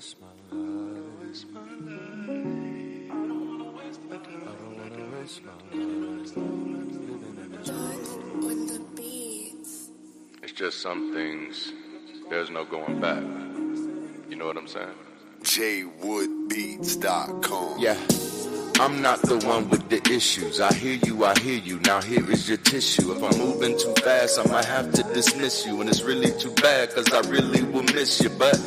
waste my life. I don't wanna waste my life living in this world. With the beats. It's just some things, there's no going back. You know what I'm saying? jwoodbeats.com. Yeah, I'm not the one with the issues. I hear you. Now here is your tissue. If I'm moving too fast, I might have to dismiss you. And it's really too bad, cause I really will miss you. But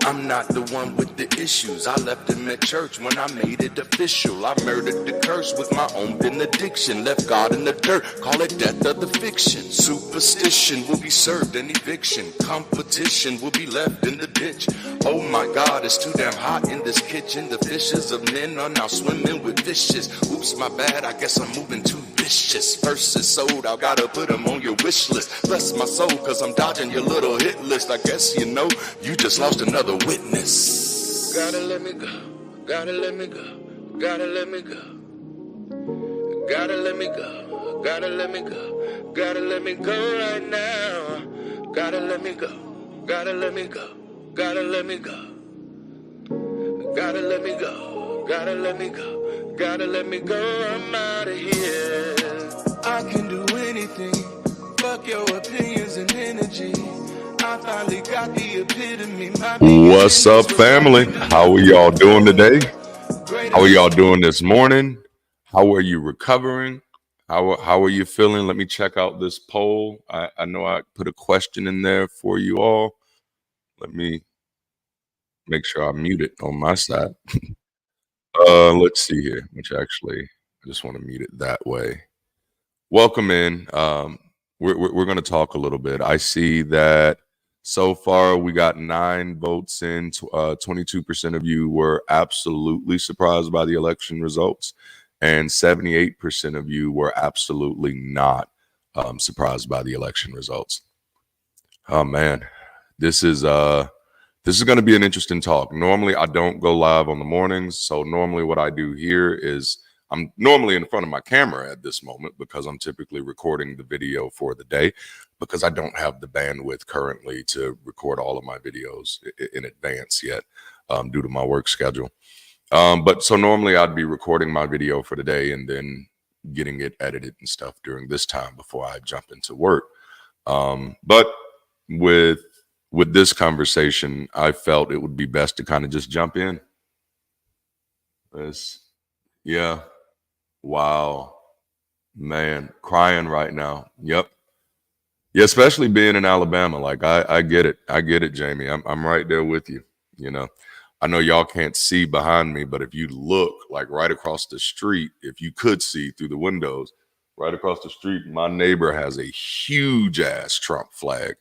I'm not the one with the issues. I left him at church when I made it official. I murdered the curse with my own benediction. Left God in the dirt, call it death of the fiction. Superstition will be served an eviction. Competition will be left in the ditch. Oh my God, it's too damn hot in this kitchen. The fishes of men are now swimming with fishes. Oops, my bad, I guess I'm moving too vicious. Verses sold, I gotta put them on your wish list. Bless my soul, cause I'm dodging your little hit list. I guess you know, you just lost another witness. Gotta let me go, gotta let me go, gotta let me go. Gotta let me go, gotta let me go, gotta let me go right now. Gotta let me go, gotta let me go, gotta let me go. Gotta let me go, gotta let me go, gotta let me go, I'm out of here. I can do anything, fuck your opinions and energy. I finally got the epitome. What's up, family? How are y'all doing today? How are y'all doing this morning? How are you recovering? How are you feeling? Let me check out this poll. I know I put a question in there for you all. Let me make sure I mute it on my side. Let's see here, which actually I just want to mute it that way. Welcome in. We're going to talk a little bit. I see that so far we got 9 votes in. 22% of you were absolutely surprised by the election results, and 78% of you were absolutely not surprised by the election results. Oh man, this is going to be an interesting talk. Normally I don't go live on the mornings, so normally what I do here is I'm normally in front of my camera at this moment because I'm typically recording the video for the day, because I don't have the bandwidth currently to record all of my videos in advance yet due to my work schedule. But so normally I'd be recording my video for the day and then getting it edited and stuff during this time before I jump into work. But with this conversation, I felt it would be best to kind of just jump in. Yeah. Wow, man, crying right now. Yep. Yeah, especially being in Alabama. Like I get it. I get it, Jamie. I'm right there with you. You know, I know y'all can't see behind me, but if you look like right across the street, if you could see through the windows, right across the street, my neighbor has a huge ass Trump flag.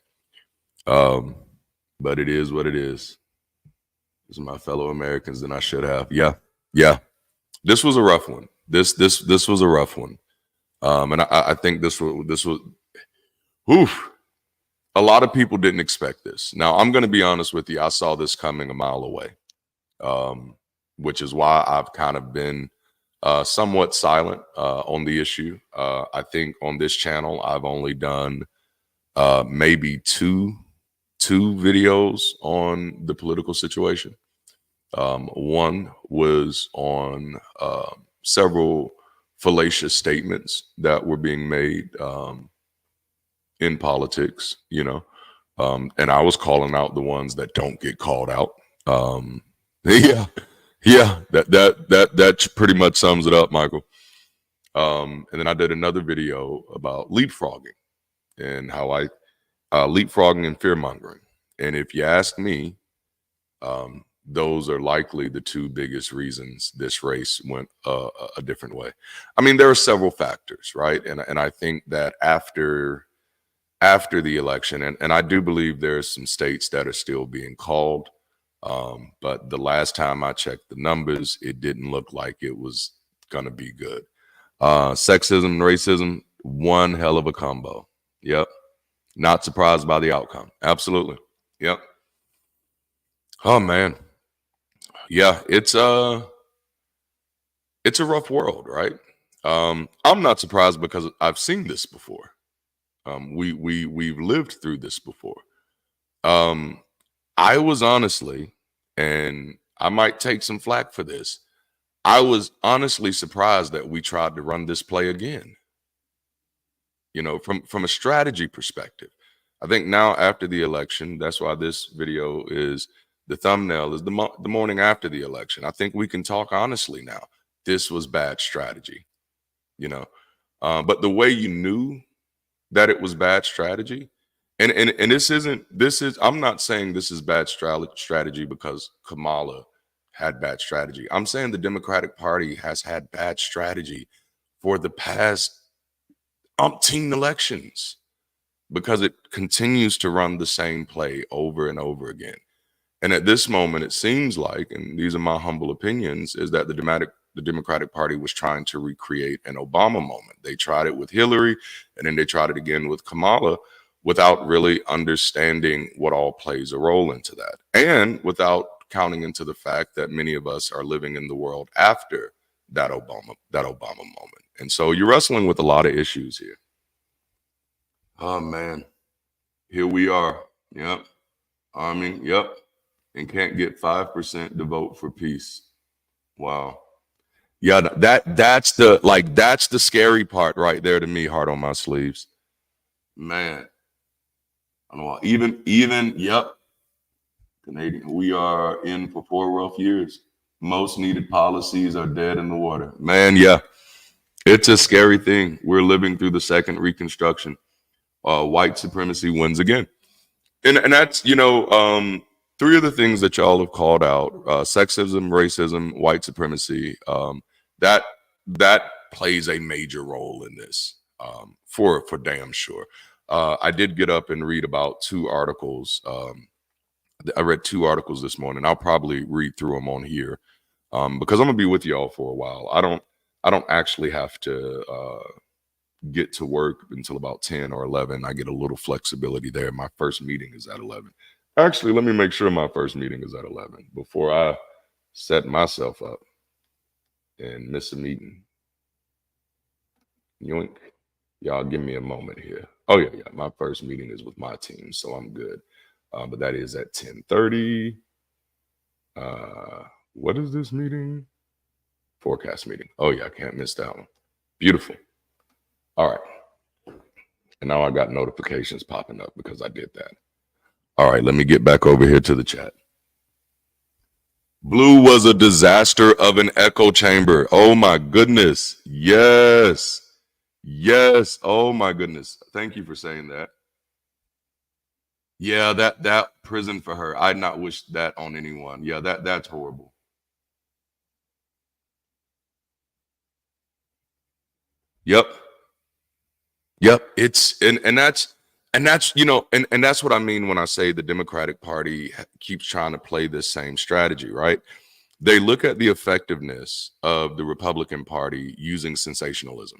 But it is what it is. This is my fellow Americans than I should have. Yeah. This was a rough one. This was a rough one. And I think this was oof. A lot of people didn't expect this. Now, I'm going to be honest with you. I saw this coming a mile away, which is why I've kind of been somewhat silent on the issue. I think on this channel, I've only done maybe two videos on the political situation. One was on several fallacious statements that were being made in politics, you know, and I was calling out the ones that don't get called out. That pretty much sums it up, Michael. And then I did another video about leapfrogging and how I leapfrogging and fear mongering. And if you ask me, those are likely the 2 biggest reasons this race went a different way. I mean, there are several factors, right? And I think that after the election, and I do believe there's some states that are still being called, but the last time I checked the numbers, it didn't look like it was going to be good. Sexism and racism, one hell of a combo. Yep. Not surprised by the outcome. Absolutely. Yep. Oh, man. Yeah, it's a rough world, right? I'm not surprised because I've seen this before. We've lived through this before. I was honestly And I might take some flack for this. I was honestly surprised that we tried to run this play again. From a strategy perspective. I think now after the election, that's why this video is the thumbnail is the morning after the election. I think we can talk honestly now. This was bad strategy, but the way you knew that it was bad strategy, and I'm not saying this is bad strategy because Kamala had bad strategy. I'm saying the Democratic Party has had bad strategy for the past umpteen elections because it continues to run the same play over and over again. And at this moment, it seems like, and these are my humble opinions, is that the Democratic Party was trying to recreate an Obama moment. They tried it with Hillary, and then they tried it again with Kamala without really understanding what all plays a role into that, and without counting into the fact that many of us are living in the world after that Obama moment. And so you're wrestling with a lot of issues here. Oh man, here we are. Yep. Army. Yep. And can't get 5% to vote for peace. Wow. Yeah, that's the scary part right there to me, heart on my sleeves. Man. I don't know. Even, yep. Canadian, we are in for 4 rough years. Most needed policies are dead in the water. Man, yeah. It's a scary thing. We're living through the second Reconstruction. White supremacy wins again. And that's, 3 of the things that y'all have called out, sexism, racism, white supremacy, that plays a major role in this, for damn sure. I did get up and read about 2 articles. I read 2 articles this morning. I'll probably read through them on here, because I'm gonna be with y'all for a while. I don't actually have to get to work until about 10 or 11. I get a little flexibility there. My first meeting is at 11. Actually, let me make sure my first meeting is at 11 before I set myself up and miss a meeting. Yoink. Y'all give me a moment here. Oh, yeah. My first meeting is with my team, so I'm good. But that is at 10:30. What is this meeting? Forecast meeting. Oh, yeah, I can't miss that one. Beautiful. All right. And now I got notifications popping up because I did that. All right, let me get back over here to the chat. Blue was a disaster of an echo chamber. Oh my goodness. Yes. Yes. Oh my goodness. Thank you for saying that. Yeah, that prison for her. I'd not wish that on anyone. Yeah, that's horrible. Yep. It's and that's and that's what I mean when I say the Democratic Party keeps trying to play this same strategy, right? They look at the effectiveness of the Republican Party using sensationalism,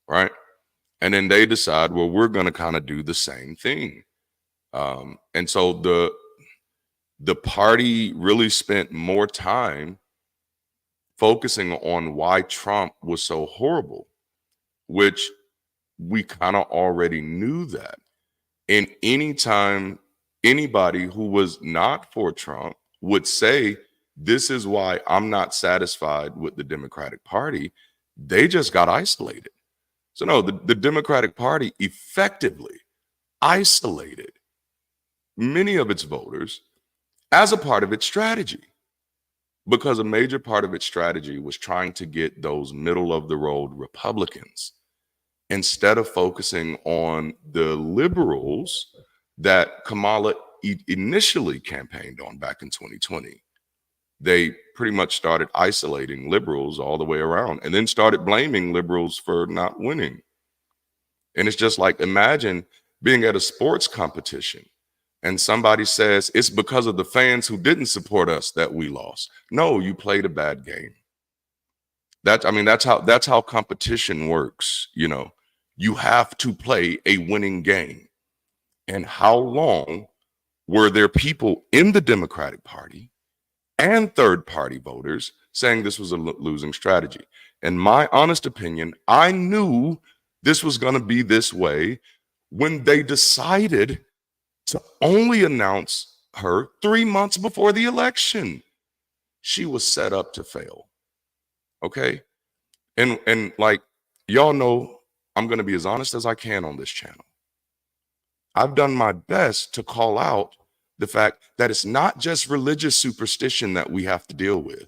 right? And then they decide, well, we're going to kind of do the same thing. And so the party really spent more time focusing on why Trump was so horrible, which we kind of already knew that. And anytime anybody who was not for Trump would say, this is why I'm not satisfied with the Democratic Party, they just got isolated. So no, the Democratic Party effectively isolated many of its voters as a part of its strategy, because a major part of its strategy was trying to get those middle of the road Republicans instead of focusing on the liberals that Kamala initially campaigned on back in 2020. They pretty much started isolating liberals all the way around and then started blaming liberals for not winning. And it's just like, imagine being at a sports competition and somebody says it's because of the fans who didn't support us that we lost. No, you played a bad game. That's how competition works. You have to play a winning game. And how long were there people in the Democratic Party and third-party voters saying this was a losing strategy? In my honest opinion, I knew this was going to be this way when they decided to only announce her 3 months before the election. She was set up to fail. Okay? And like, y'all know I'm going to be as honest as I can on this channel. I've done my best to call out the fact that it's not just religious superstition that we have to deal with.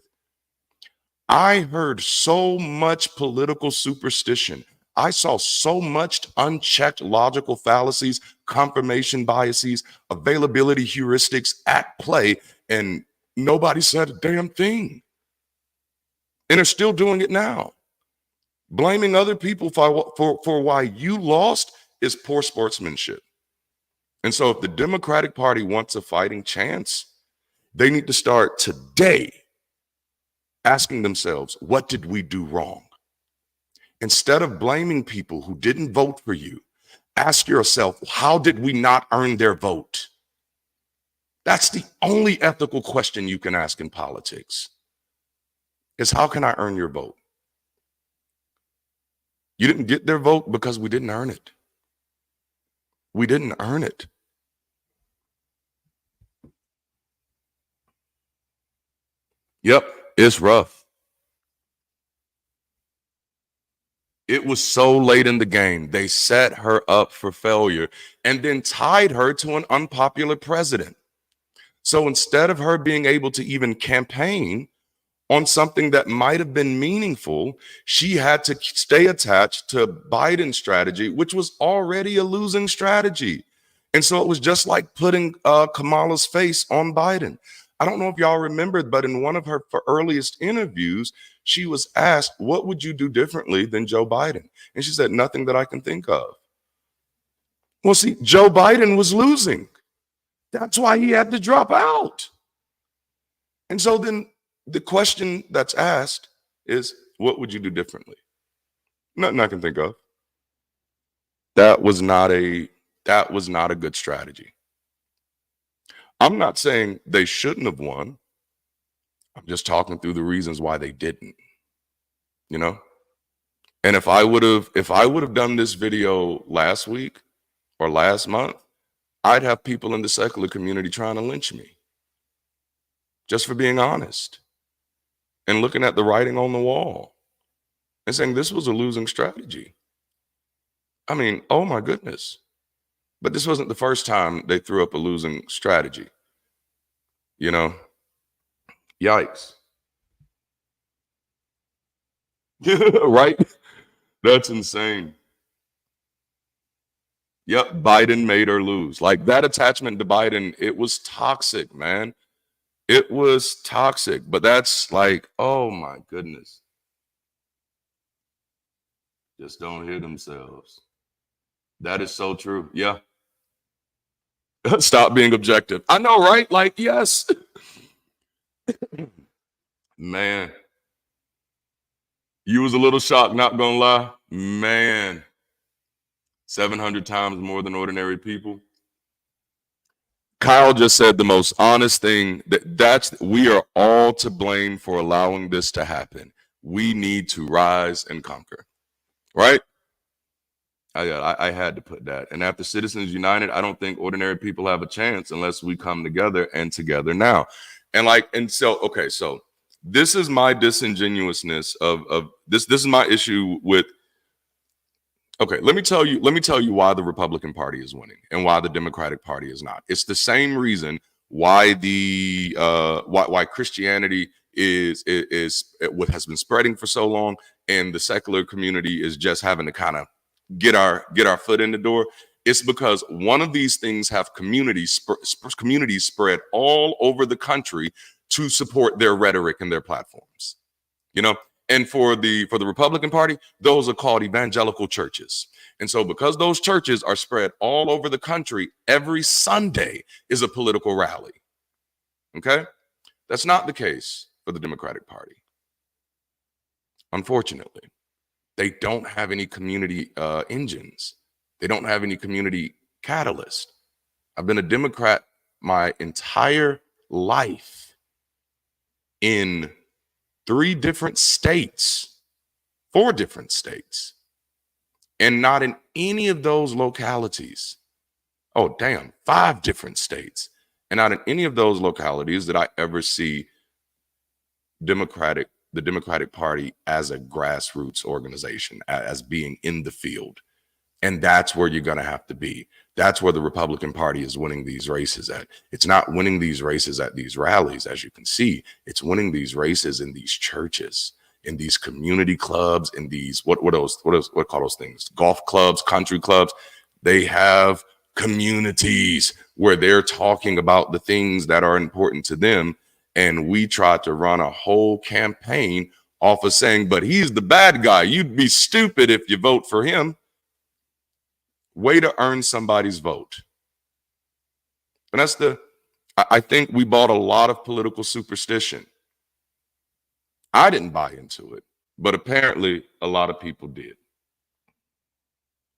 I heard so much political superstition. I saw so much unchecked logical fallacies, confirmation biases, availability heuristics at play, and nobody said a damn thing. And they're still doing it now. Blaming other people for why you lost is poor sportsmanship. And so if the Democratic Party wants a fighting chance, they need to start today asking themselves, what did we do wrong? Instead of blaming people who didn't vote for you, ask yourself, how did we not earn their vote? That's the only ethical question you can ask in politics, is how can I earn your vote? You didn't get their vote because we didn't earn it. We didn't earn it. Yep, it's rough. It was so late in the game. They set her up for failure and then tied her to an unpopular president. So instead of her being able to even campaign on something that might have been meaningful, she had to stay attached to Biden's strategy, which was already a losing strategy. And so it was just like putting Kamala's face on Biden. I don't know if y'all remembered, but in one of her earliest interviews, she was asked, what would you do differently than Joe Biden? And she said, nothing that I can think of. Well, see, Joe Biden was losing. That's why he had to drop out. And so then the question that's asked is, what would you do differently? Nothing I can think of. That was not a good strategy. I'm not saying they shouldn't have won. I'm just talking through the reasons why they didn't, you know? And if I would have done this video last week or last month, I'd have people in the secular community trying to lynch me just for being honest and looking at the writing on the wall and saying this was a losing strategy. I mean, oh my goodness. But this wasn't the first time they threw up a losing strategy. You know, yikes. Right? That's insane. Yep, Biden made her lose. Like that attachment to Biden, it was toxic, man. It was toxic, but that's like, oh my goodness. Just don't hear themselves. That is so true. Yeah. Stop being objective. I know, right? Like, yes. Man. You was a little shocked, not gonna lie. Man. 700 times more than ordinary people. Kyle just said the most honest thing, that's we are all to blame for allowing this to happen. We need to rise and conquer. Right? I had to put that. And after Citizens United, I don't think ordinary people have a chance unless we come together and together now. And so, okay, so this is my disingenuousness of this. This is my issue with. Okay, let me tell you why the Republican Party is winning and why the Democratic Party is not. It's the same reason why why Christianity what has been spreading for so long, and the secular community is just having to kind of get our foot in the door. It's because one of these things have communities spread all over the country to support their rhetoric and their platforms. You know, and for the Republican Party, those are called evangelical churches. And so because those churches are spread all over the country, every Sunday is a political rally. Okay? That's not the case for the Democratic Party. Unfortunately, they don't have any community engines. They don't have any community catalyst. I've been a Democrat my entire life in 4 different states, and not in any of those localities. Oh, damn, 5 different states. And not in any of those localities did I ever see the Democratic Party as a grassroots organization, as being in the field. And that's where you're going to have to be. That's where the Republican Party is winning these races at. It's not winning these races at these rallies, as you can see. It's winning these races in these churches, in these community clubs, in these, what call those things? Golf clubs, country clubs. They have communities where they're talking about the things that are important to them. And we try to run a whole campaign off of saying, but he's the bad guy. You'd be stupid if you vote for him. Way to earn somebody's vote. And that's I think we bought a lot of political superstition. I didn't buy into it, but apparently a lot of people did.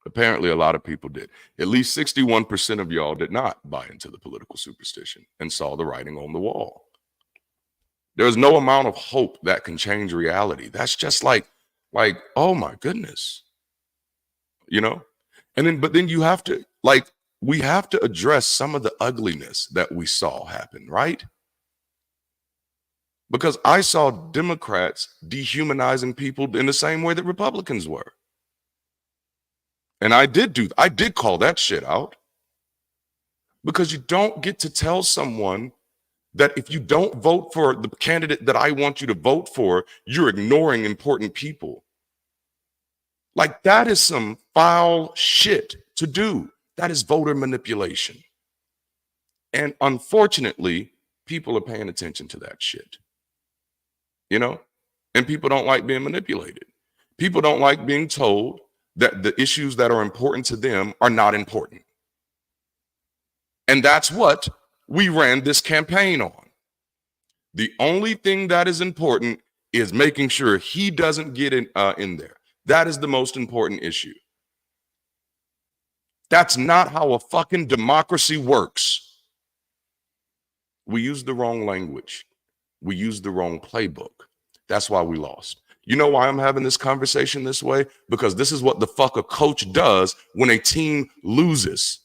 Apparently a lot of people did. At least 61% of y'all did not buy into the political superstition and saw the writing on the wall. There's no amount of hope that can change reality. That's just like, oh my goodness, you know? But then you have to, we have to address some of the ugliness that we saw happen, right? Because I saw Democrats dehumanizing people in the same way that Republicans were. And I did call that shit out. Because you don't get to tell someone that if you don't vote for the candidate that I want you to vote for, you're ignoring important people. Like, that is some foul shit to do. That is voter manipulation. And unfortunately, people are paying attention to that shit. You know? And people don't like being manipulated. People don't like being told that the issues that are important to them are not important. And that's what we ran this campaign on. The only thing that is important is making sure he doesn't get in there. That is the most important issue. That's not how a fucking democracy works. We used the wrong language. We used the wrong playbook. That's why we lost. You know why I'm having this conversation this way? Because this is what the fuck a coach does when a team loses.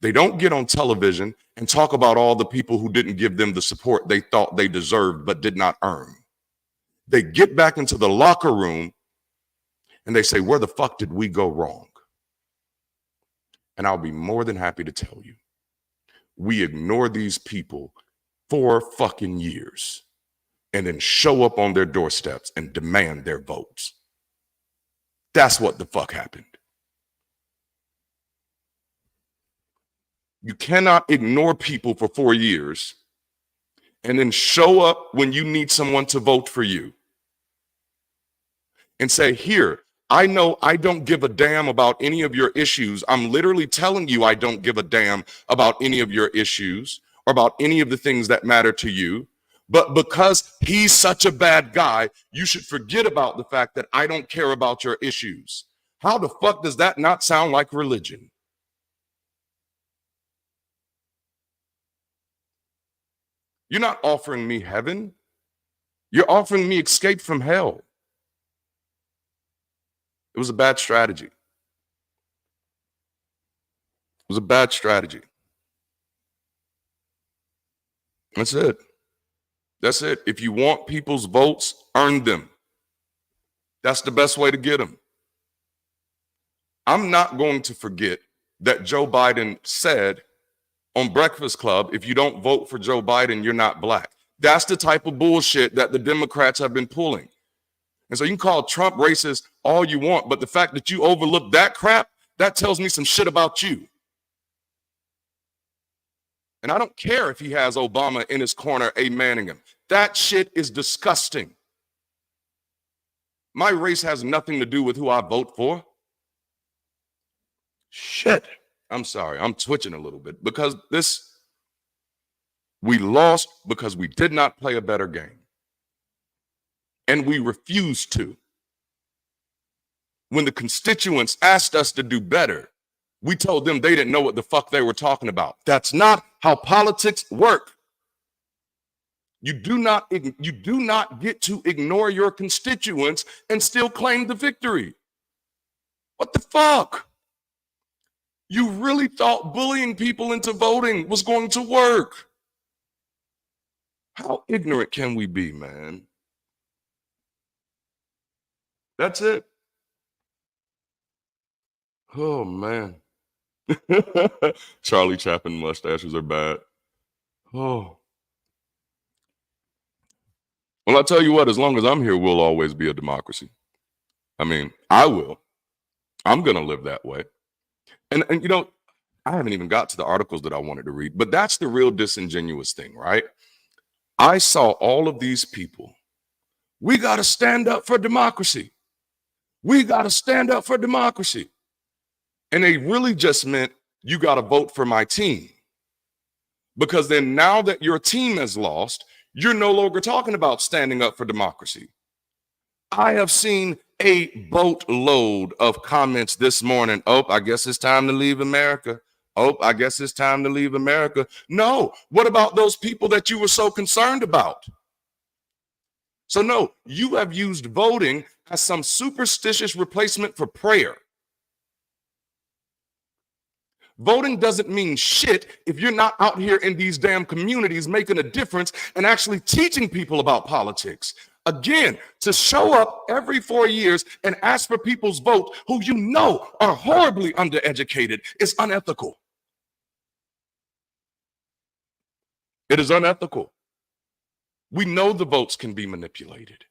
They don't get on television and talk about all the people who didn't give them the support they thought they deserved but did not earn. They get back into the locker room and they say, where the fuck did we go wrong? And I'll be more than happy to tell you, we ignore these people for fucking years and then show up on their doorsteps and demand their votes. That's what the fuck happened. You cannot ignore people for 4 years and then show up when you need someone to vote for you and say, here, I know I don't give a damn about any of your issues. I'm literally telling you I don't give a damn about any of your issues or about any of the things that matter to you. But because he's such a bad guy, you should forget about the fact that I don't care about your issues. How the fuck does that not sound like religion? You're not offering me heaven. You're offering me escape from hell. It was a bad strategy. It was a bad strategy. That's it. That's it. If you want people's votes, earn them. That's the best way to get them. I'm not going to forget that Joe Biden said on Breakfast Club, if you don't vote for Joe Biden, you're not black. That's the type of bullshit that the Democrats have been pulling. And so you can call Trump racist all you want, but the fact that you overlook that crap, that tells me some shit about you. And I don't care if he has Obama in his corner, amening him. That shit is disgusting. My race has nothing to do with who I vote for. Shit. I'm sorry, I'm twitching a little bit because we lost because we did not play a better game. And we refused to. When the constituents asked us to do better, we told them they didn't know what the fuck they were talking about. That's not how politics work. You do not get to ignore your constituents and still claim the victory. What the fuck? You really thought bullying people into voting was going to work? How ignorant can we be, man? That's it. Oh, man. Charlie Chaplin mustaches are bad. Oh. Well, I'll tell you what, as long as I'm here, we'll always be a democracy. I mean, I will. I'm going to live that way. And you know, I haven't even got to the articles that I wanted to read, but that's the real disingenuous thing, right? I saw all of these people. We got to stand up for democracy. We got to stand up for democracy. And they really just meant you got to vote for my team. Because then now that your team has lost, you're no longer talking about standing up for democracy. I have seen a boatload of comments this morning. Oh, I guess it's time to leave America. Oh, I guess it's time to leave America. No, what about those people that you were so concerned about? So no, you have used voting as some superstitious replacement for prayer. Voting doesn't mean shit if you're not out here in these damn communities making a difference and actually teaching people about politics. Again, to show up every 4 years and ask for people's vote who you know are horribly undereducated is unethical. It is unethical. We know the votes can be manipulated.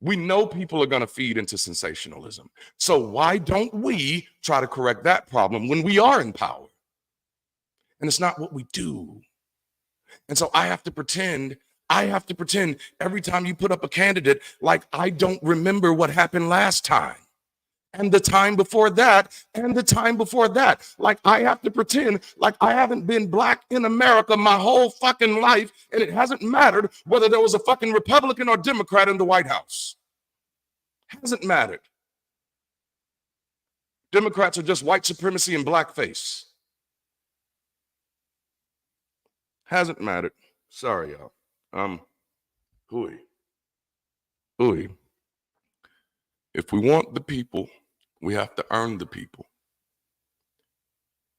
We know people are going to feed into sensationalism. So why don't we try to correct that problem when we are in power? And it's not what we do. And so I have to pretend every time you put up a candidate like I don't remember what happened last time. And the time before that, and the time before that. Like I have to pretend like I haven't been black in America my whole fucking life, and it hasn't mattered whether there was a fucking Republican or Democrat in the White House. Hasn't mattered. Democrats are just white supremacy and blackface. Hasn't mattered. Sorry, y'all. Hooey. If we want the people, we have to earn the people.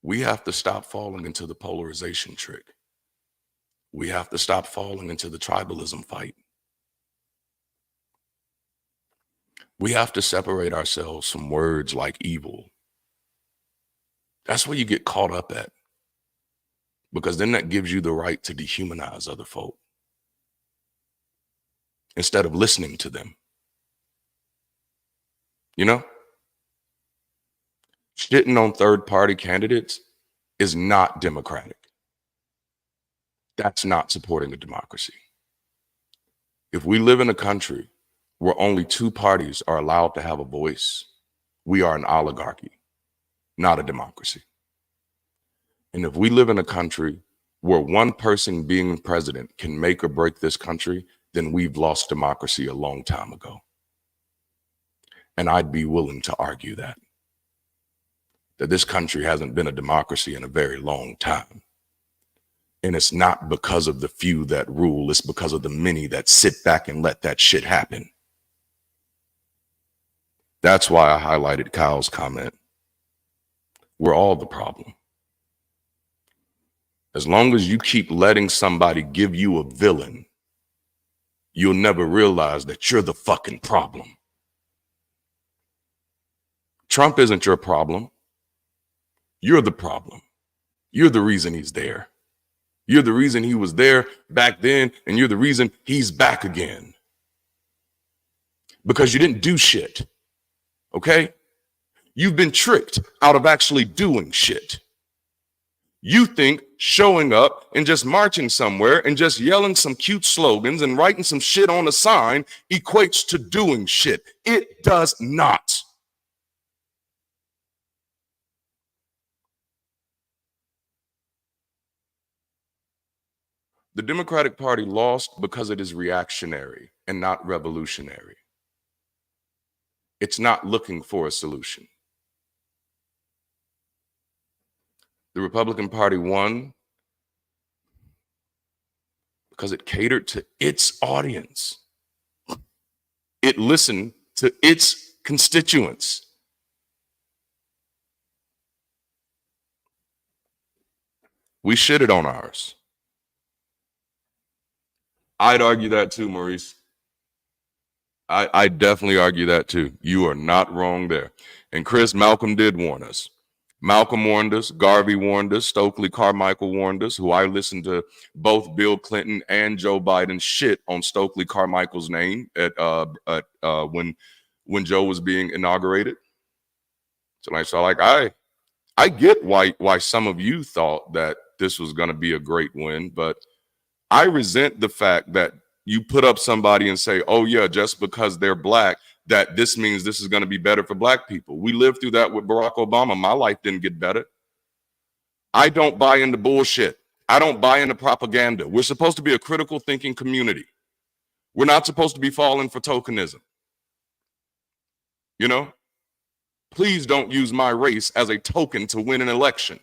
We have to stop falling into the polarization trick. We have to stop falling into the tribalism fight. We have to separate ourselves from words like evil. That's where you get caught up at. Because then that gives you the right to dehumanize other folk instead of listening to them. You know? Shitting on third-party candidates is not democratic. That's not supporting a democracy. If we live in a country where only two parties are allowed to have a voice, we are an oligarchy, not a democracy. And if we live in a country where one person being president can make or break this country, then we've lost democracy a long time ago. And I'd be willing to argue that this country hasn't been a democracy in a very long time. And it's not because of the few that rule, it's because of the many that sit back and let that shit happen. That's why I highlighted Kyle's comment. We're all the problem. As long as you keep letting somebody give you a villain, you'll never realize that you're the fucking problem. Trump isn't your problem. You're the problem. You're the reason he's there. You're the reason he was there back then, and you're the reason he's back again. Because you didn't do shit, okay? You've been tricked out of actually doing shit. You think showing up and just marching somewhere and just yelling some cute slogans and writing some shit on a sign equates to doing shit. It does not. The Democratic Party lost because it is reactionary and not revolutionary. It's not looking for a solution. The Republican Party won because it catered to its audience. It listened to its constituents. We shitted on ours. I'd argue that too, Maurice. I definitely argue that too. You are not wrong there. And Chris, Malcolm did warn us. Malcolm warned us, Garvey warned us, Stokely Carmichael warned us, who I listened to both Bill Clinton and Joe Biden shit on Stokely Carmichael's name at when Joe was being inaugurated. So I get why some of you thought that this was going to be a great win, but I resent the fact that you put up somebody and say, oh yeah, just because they're black, that this means this is going to be better for black people. We lived through that with Barack Obama. My life didn't get better. I don't buy into bullshit. I don't buy into propaganda. We're supposed to be a critical thinking community. We're not supposed to be falling for tokenism. You know? Please don't use my race as a token to win an election.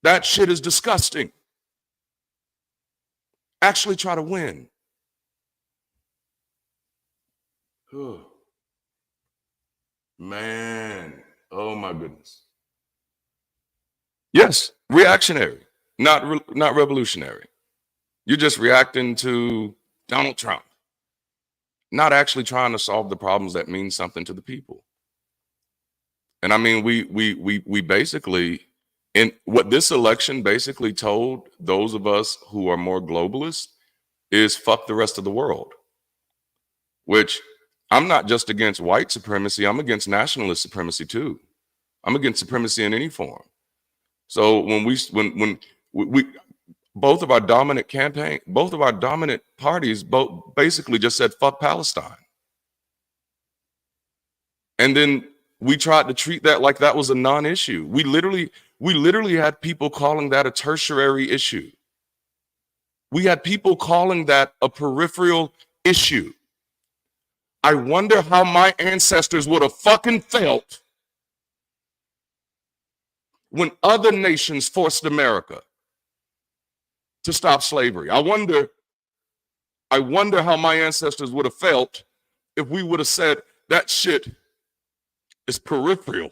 That shit is disgusting. Actually try to win. Man, oh my goodness. Yes, reactionary, not revolutionary. You're just reacting to Donald Trump, not actually trying to solve the problems that mean something to the people. And I mean, we basically, in what this election basically told those of us who are more globalist is fuck the rest of the world. Which I'm not just against white supremacy, I'm against nationalist supremacy too. I'm against supremacy in any form. So when we both of our dominant parties both basically just said fuck Palestine. And then we tried to treat that like that was a non-issue. We literally had people calling that a tertiary issue. We had people calling that a peripheral issue. I wonder how my ancestors would have fucking felt when other nations forced America to stop slavery. I wonder how my ancestors would have felt if we would have said that shit is peripheral.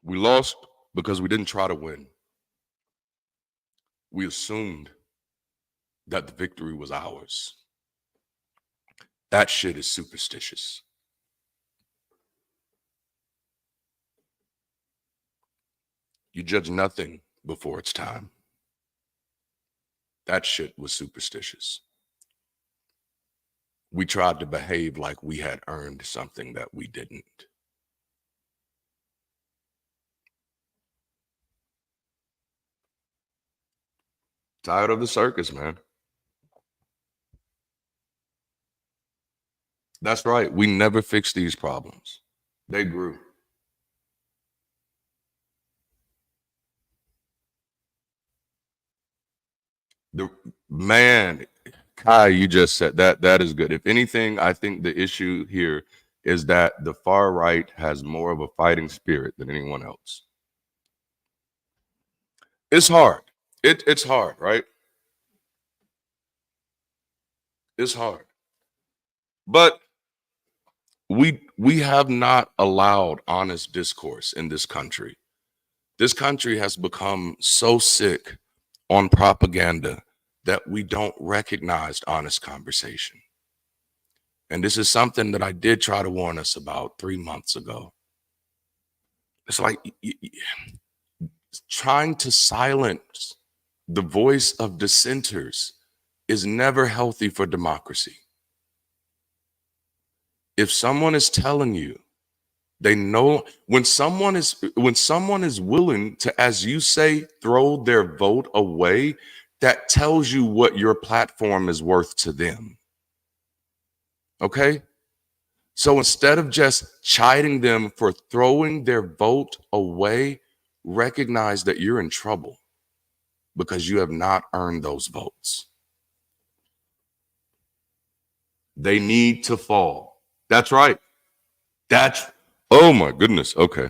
We lost because we didn't try to win. We assumed that the victory was ours. That shit is superstitious. You judge nothing before it's time. That shit was superstitious. We tried to behave like we had earned something that we didn't. Tired of the circus, man. That's right. We never fixed these problems. They grew. Man, Kai, you just said that. That is good. If anything, I think the issue here is that the far right has more of a fighting spirit than anyone else. It's hard. It's hard, right? It's hard. But we have not allowed honest discourse in this country. This country has become so sick on propaganda that we don't recognize honest conversation. And this is something that I did try to warn us about 3 months ago. It's like trying to silence the voice of dissenters is never healthy for democracy. If someone is telling you they know, when someone is willing to, as you say, throw their vote away, that tells you what your platform is worth to them. Okay? So instead of just chiding them for throwing their vote away, recognize that you're in trouble because you have not earned those votes. They need to fall. That's right. Oh my goodness. Okay.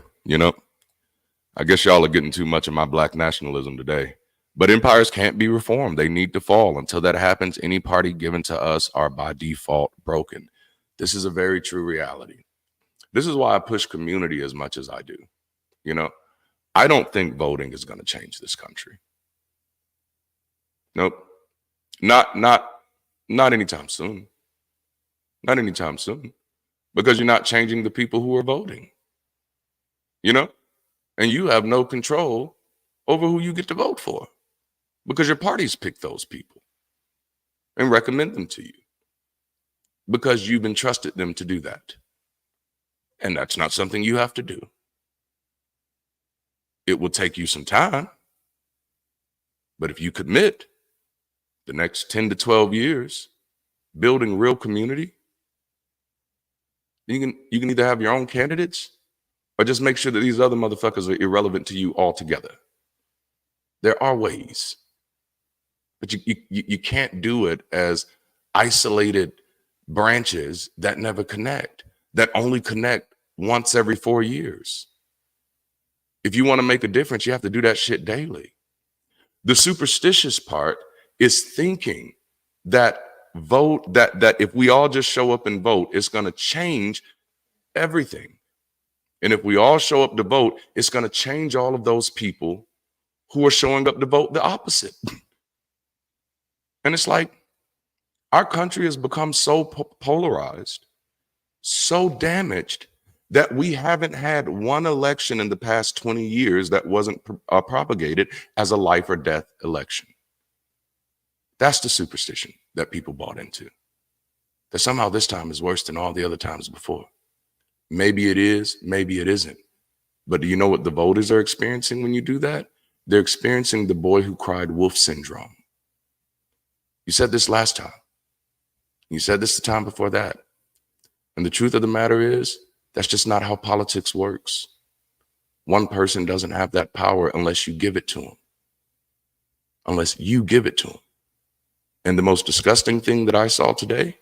I guess y'all are getting too much of my black nationalism today. But empires can't be reformed. They need to fall. Until that happens, any party given to us are by default broken. This is a very true reality. This is why I push community as much as I do. I don't think voting is going to change this country. Nope. Not anytime soon. Not anytime soon. Because you're not changing the people who are voting. And you have no control over who you get to vote for. Because your parties pick those people and recommend them to you. Because you've entrusted them to do that. And that's not something you have to do. It will take you some time. But if you commit the next 10 to 12 years building real community, you can either have your own candidates or just make sure that these other motherfuckers are irrelevant to you altogether. There are ways. But you can't do it as isolated branches that never connect, that only connect once every 4 years. If you want to make a difference, you have to do that shit daily. The superstitious part is thinking that that if we all just show up and vote, it's going to change everything. And if we all show up to vote, it's going to change all of those people who are showing up to vote the opposite. And it's like our country has become so polarized, so damaged, that we haven't had one election in the past 20 years that wasn't propagated as a life or death election. That's the superstition that people bought into. That somehow this time is worse than all the other times before. Maybe it is, maybe it isn't. But do you know what the voters are experiencing when you do that? They're experiencing the boy who cried wolf syndrome. You said this last time. You said this the time before that. And the truth of the matter is, that's just not how politics works. One person doesn't have that power unless you give it to him. Unless you give it to him. And the most disgusting thing that I saw today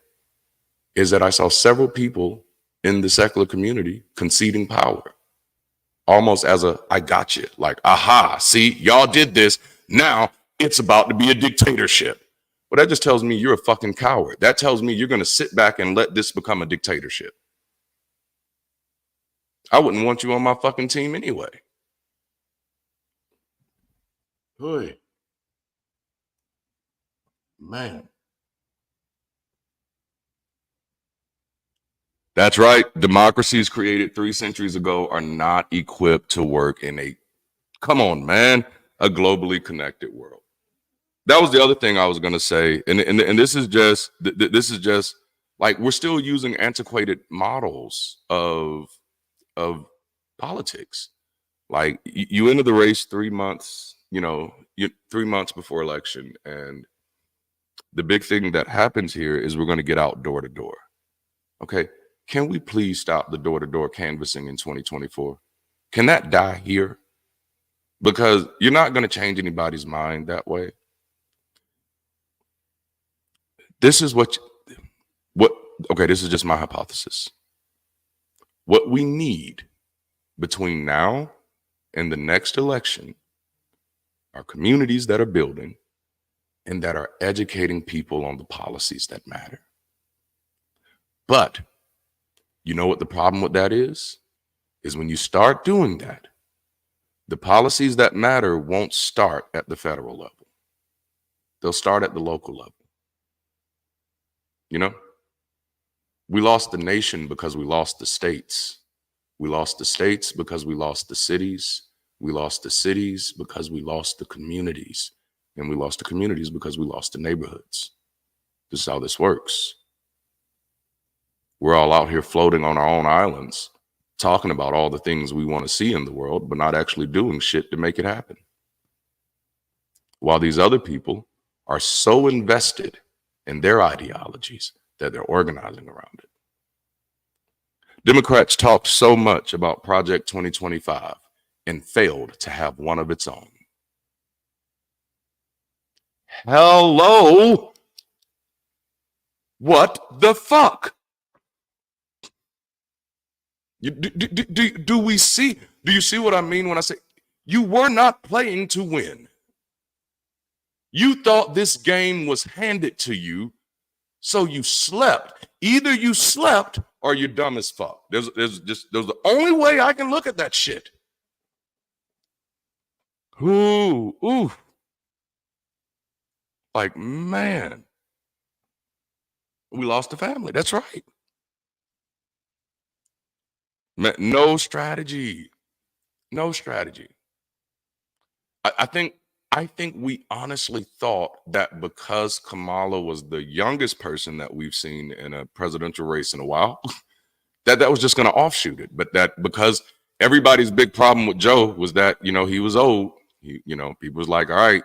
is that I saw several people in the secular community conceding power. Almost as a, I got you. Like, aha, see, y'all did this. Now it's about to be a dictatorship. Well, that just tells me you're a fucking coward. That tells me you're going to sit back and let this become a dictatorship. I wouldn't want you on my fucking team anyway. Hey. Man. That's right. Democracies created 3 centuries ago are not equipped to work in a, come on, man, a globally connected world. That was the other thing I was going to say. And this is just like, we're still using antiquated models of politics. Like you enter the race 3 months, 3 months before election. And the big thing that happens here is we're going to get out door to door. Okay. Can we please stop the door to door canvassing in 2024? Can that die here? Because you're not going to change anybody's mind that way. This is okay, this is just my hypothesis. What we need between now and the next election are communities that are building and that are educating people on the policies that matter. But you know what the problem with that is when you start doing that, the policies that matter won't start at the federal level. They'll start at the local level. We lost the nation because we lost the states. We lost the states because we lost the cities. We lost the cities because we lost the communities. And we lost the communities because we lost the neighborhoods. This is how this works. We're all out here floating on our own islands, talking about all the things we want to see in the world, but not actually doing shit to make it happen. While these other people are so invested in their ideologies that they're organizing around it. Democrats talked so much about Project 2025 and failed to have one of its own. Hello? What the fuck? Do we see? Do you see what I mean when I say you were not playing to win? You thought this game was handed to you, so you slept. Either you slept or you're dumb as fuck. There's the only way I can look at that shit. Ooh. Like, man, we lost the family. That's right. No strategy. No strategy. I think we honestly thought that because Kamala was the youngest person that we've seen in a presidential race in a while, that was just going to offshoot it. But that because everybody's big problem with Joe was that, he was old. People was like, all right,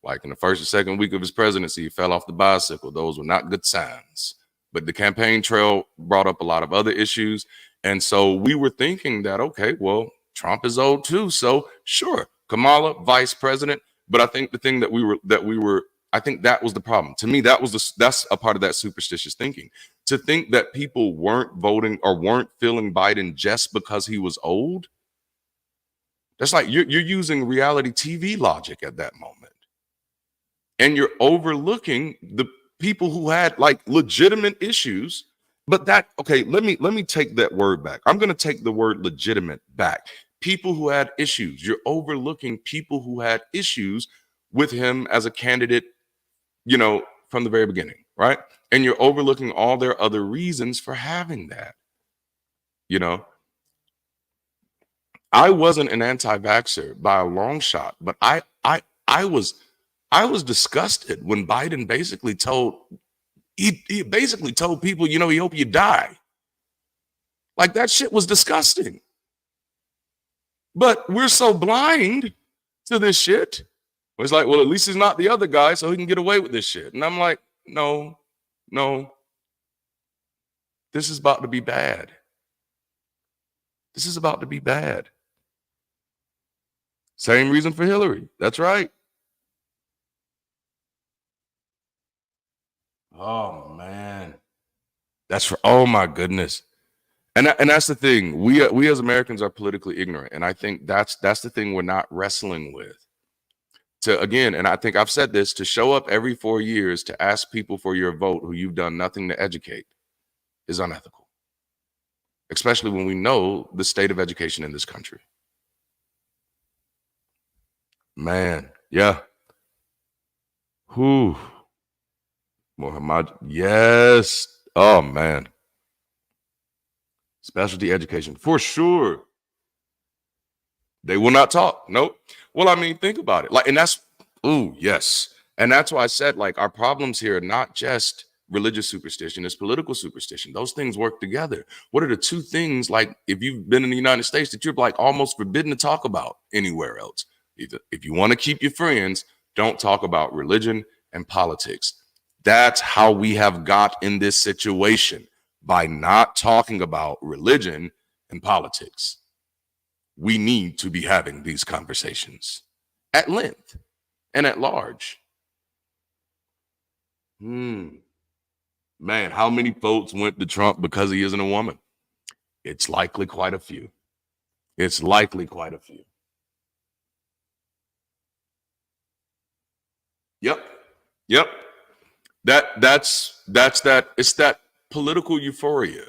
like in the first or second week of his presidency, he fell off the bicycle. Those were not good signs. But the campaign trail brought up a lot of other issues. And so we were thinking that, okay, well, Trump is old too. So sure, Kamala, vice president. But I think the thing I think that was the problem. To me, that's a part of that superstitious thinking. To think that people weren't voting or weren't feeling Biden just because he was old. That's like you're using reality TV logic at that moment. And you're overlooking the people who had like legitimate issues. But okay, let me take that word back. I'm going to take the word legitimate back. People who had issues. You're overlooking people who had issues with him as a candidate, from the very beginning, right? And you're overlooking all their other reasons for having that. I wasn't an anti-vaxxer by a long shot, but I was disgusted when Biden basically told people, he hope you die. Like that shit was disgusting. But we're so blind to this shit. It's like, well, at least he's not the other guy, so he can get away with this shit. And I'm like, no. This is about to be bad. This is about to be bad. Same reason for Hillary. That's right. Oh man. Oh my goodness. And that's the thing. We as Americans are politically ignorant. And I think that's the thing we're not wrestling with. And I think I've said this, to show up every 4 years to ask people for your vote who you've done nothing to educate is unethical. Especially when we know the state of education in this country. Man, yeah. Whew. Muhammad, yes. Oh man. Specialty education, for sure. They will not talk. Nope. Well, I mean, think about it. Yes. And that's why I said, like, our problems here are not just religious superstition, it's political superstition. Those things work together. What are the two things, like, if you've been in the United States, that you're like almost forbidden to talk about anywhere else? If you want to keep your friends, don't talk about religion and politics. That's how we have got in this situation, by not talking about religion and politics. We need to be having these conversations at length and at large. Man, how many votes went to Trump because he isn't a woman? It's likely quite a few. Yep. It's that political euphoria.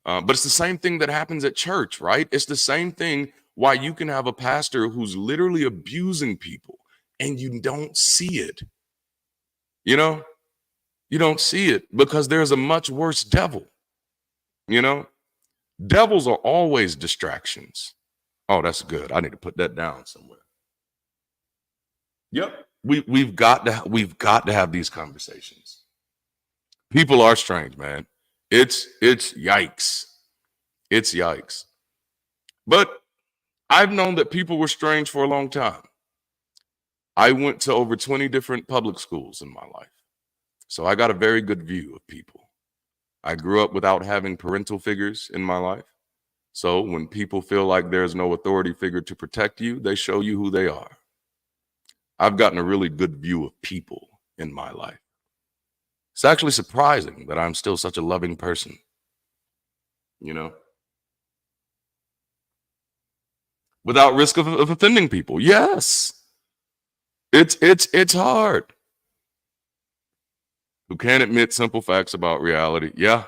But it's the same thing that happens at church, right? It's the same thing why you can have a pastor who's literally abusing people and you don't see it. You don't see it because there's a much worse devil. Devils are always distractions. Oh, that's good. I need to put that down somewhere. Yep. We've got to have these conversations. People are strange, man. It's yikes. It's yikes. But I've known that people were strange for a long time. I went to over 20 different public schools in my life. So I got a very good view of people. I grew up without having parental figures in my life. So when people feel like there's no authority figure to protect you, they show you who they are. I've gotten a really good view of people in my life. It's actually surprising that I'm still such a loving person. without risk of offending people. Yes. It's hard. Who can't admit simple facts about reality. Yeah.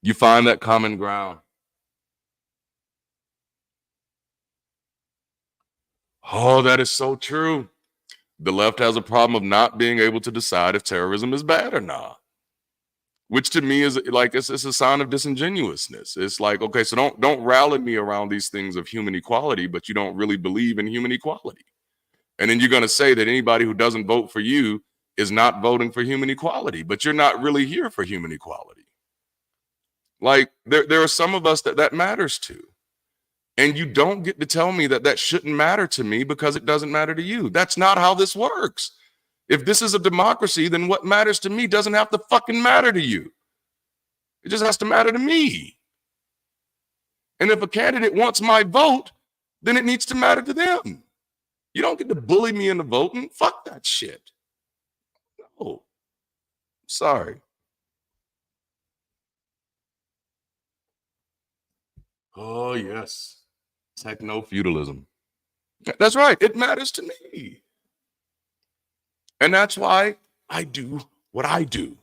You find that common ground. Oh, that is so true. The left has a problem of not being able to decide if terrorism is bad or not, which to me is like it's a sign of disingenuousness. It's like, okay, so don't rally me around these things of human equality, but you don't really believe in human equality. And then you're going to say that anybody who doesn't vote for you is not voting for human equality, but you're not really here for human equality. Like there are some of us that matters to. And you don't get to tell me that shouldn't matter to me because it doesn't matter to you. That's not how this works. If this is a democracy, then what matters to me doesn't have to fucking matter to you. It just has to matter to me. And if a candidate wants my vote, then it needs to matter to them. You don't get to bully me into voting. Fuck that shit. No. Sorry. Oh, yes. Techno-feudalism. That's right. It matters to me. And that's why I do what I do.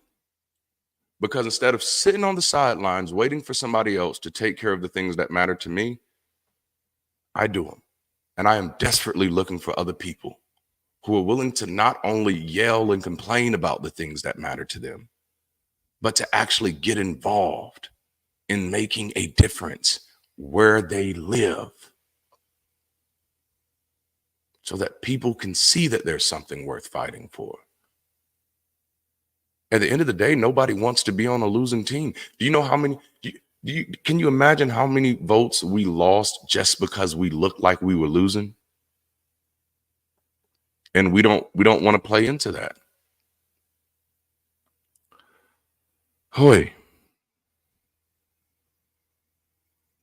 Because instead of sitting on the sidelines waiting for somebody else to take care of the things that matter to me, I do them. And I am desperately looking for other people who are willing to not only yell and complain about the things that matter to them, but to actually get involved in making a difference where they live, so that people can see that there's something worth fighting for. At the end of the day, nobody wants to be on a losing team. Do you know how many, can you imagine how many votes we lost just because we looked like we were losing? And we don't want to play into that. Hoy.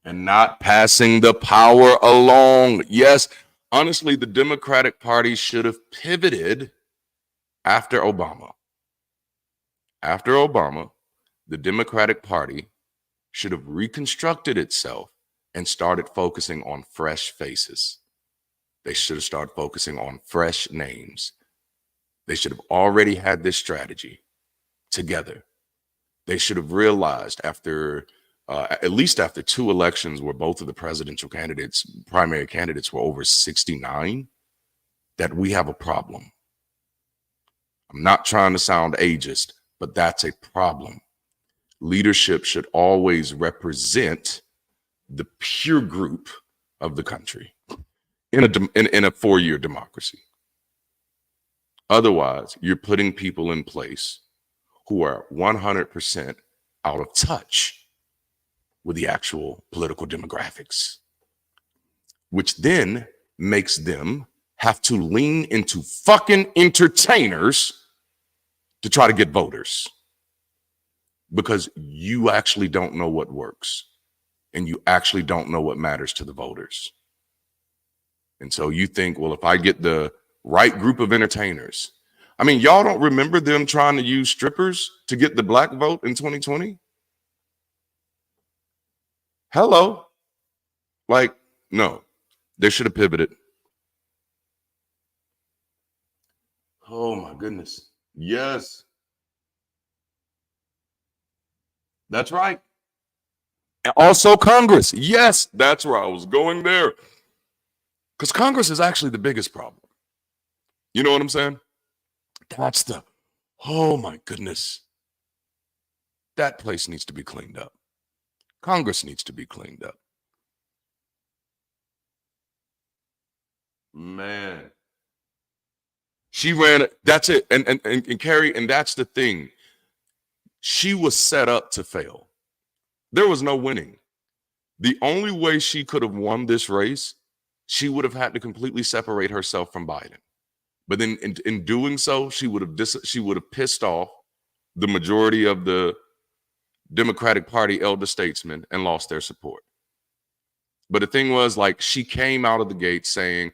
And not passing the power along. Yes, honestly, the Democratic Party should have pivoted after Obama. After Obama, the Democratic Party should have reconstructed itself and started focusing on fresh faces. They should have started focusing on fresh names. They should have already had this strategy together. They should have realized after at least after 2 elections where both of the presidential candidates, primary candidates, were over 69, that we have a problem. I'm not trying to sound ageist, but that's a problem. Leadership should always represent the peer group of the country in a 4-year democracy. Otherwise, you're putting people in place who are 100% out of touch with the actual political demographics, which then makes them have to lean into fucking entertainers to try to get voters, because you actually don't know what works and you actually don't know what matters to the voters. And so you think, well, if I get the right group of entertainers, I mean, y'all don't remember them trying to use strippers to get the black vote in 2020? Hello. Like, no, they should have pivoted. Oh my goodness. Yes. That's right. And also Congress. Yes, that's where I was going there. Because Congress is actually the biggest problem. You know what I'm saying? That's oh my goodness. That place needs to be cleaned up. Congress needs to be cleaned up. Man. She ran it. That's it. And Carrie, and that's the thing. She was set up to fail. There was no winning. The only way she could have won this race, she would have had to completely separate herself from Biden. But then in doing so, she would have pissed off the majority of the Democratic Party elder statesmen and lost their support. But the thing was, like, she came out of the gate saying,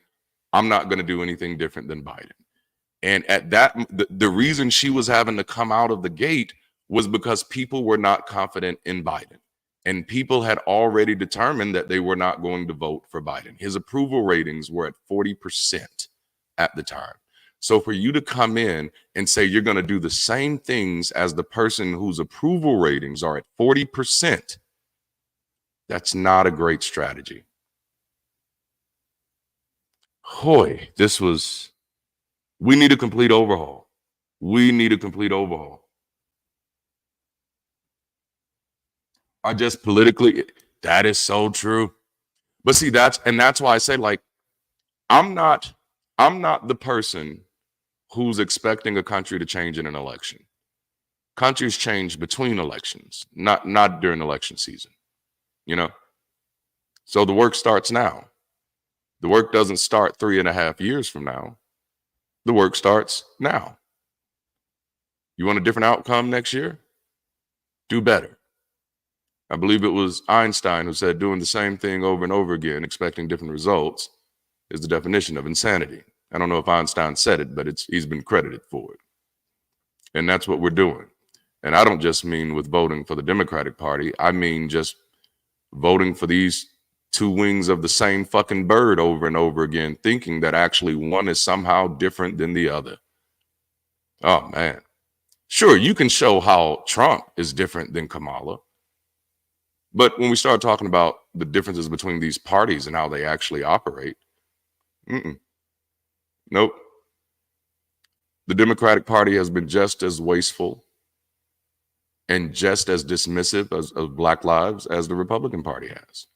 I'm not going to do anything different than Biden. And at that, the reason she was having to come out of the gate was because people were not confident in Biden. And people had already determined that they were not going to vote for Biden. His approval ratings were at 40% at the time. So for you to come in and say you're going to do the same things as the person whose approval ratings are at 40%, that's not a great strategy. Hoy, we need a complete overhaul. We need a complete overhaul. I just politically, that is so true. But see, that's why I say, like, I'm not the person who's expecting a country to change in an election. Countries change between elections, not during election season, you know? So the work starts now. The work doesn't start 3.5 years from now. The work starts now. You want a different outcome next year? Do better. I believe it was Einstein who said doing the same thing over and over again, expecting different results, is the definition of insanity. I don't know if Einstein said it, but he's been credited for it. And that's what we're doing. And I don't just mean with voting for the Democratic Party. I mean just voting for these two wings of the same fucking bird over and over again, thinking that actually one is somehow different than the other. Oh, man. Sure, you can show how Trump is different than Kamala. But when we start talking about the differences between these parties and how they actually operate, nope. The Democratic Party has been just as wasteful and just as dismissive of Black lives as the Republican Party has.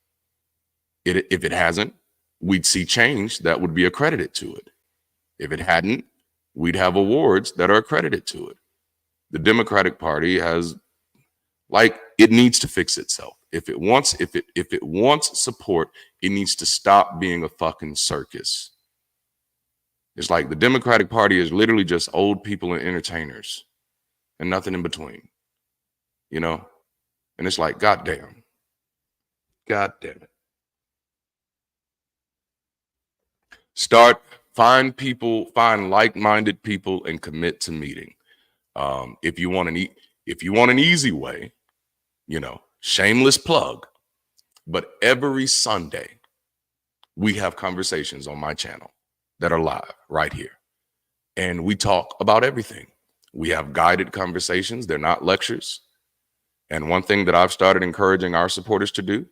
If it hasn't, we'd see change that would be accredited to it. If it hadn't, we'd have awards that are accredited to it. The Democratic Party has, like, it needs to fix itself. If it wants support, it needs to stop being a fucking circus. It's like the Democratic Party is literally just old people and entertainers and nothing in between, you know? And it's like, God damn it. Find like-minded people and commit to meeting. If you want an easy way, you know, shameless plug, but every Sunday we have conversations on my channel that are live right here. And we talk about everything. We have guided conversations. They're not lectures. And one thing that I've started encouraging our supporters to do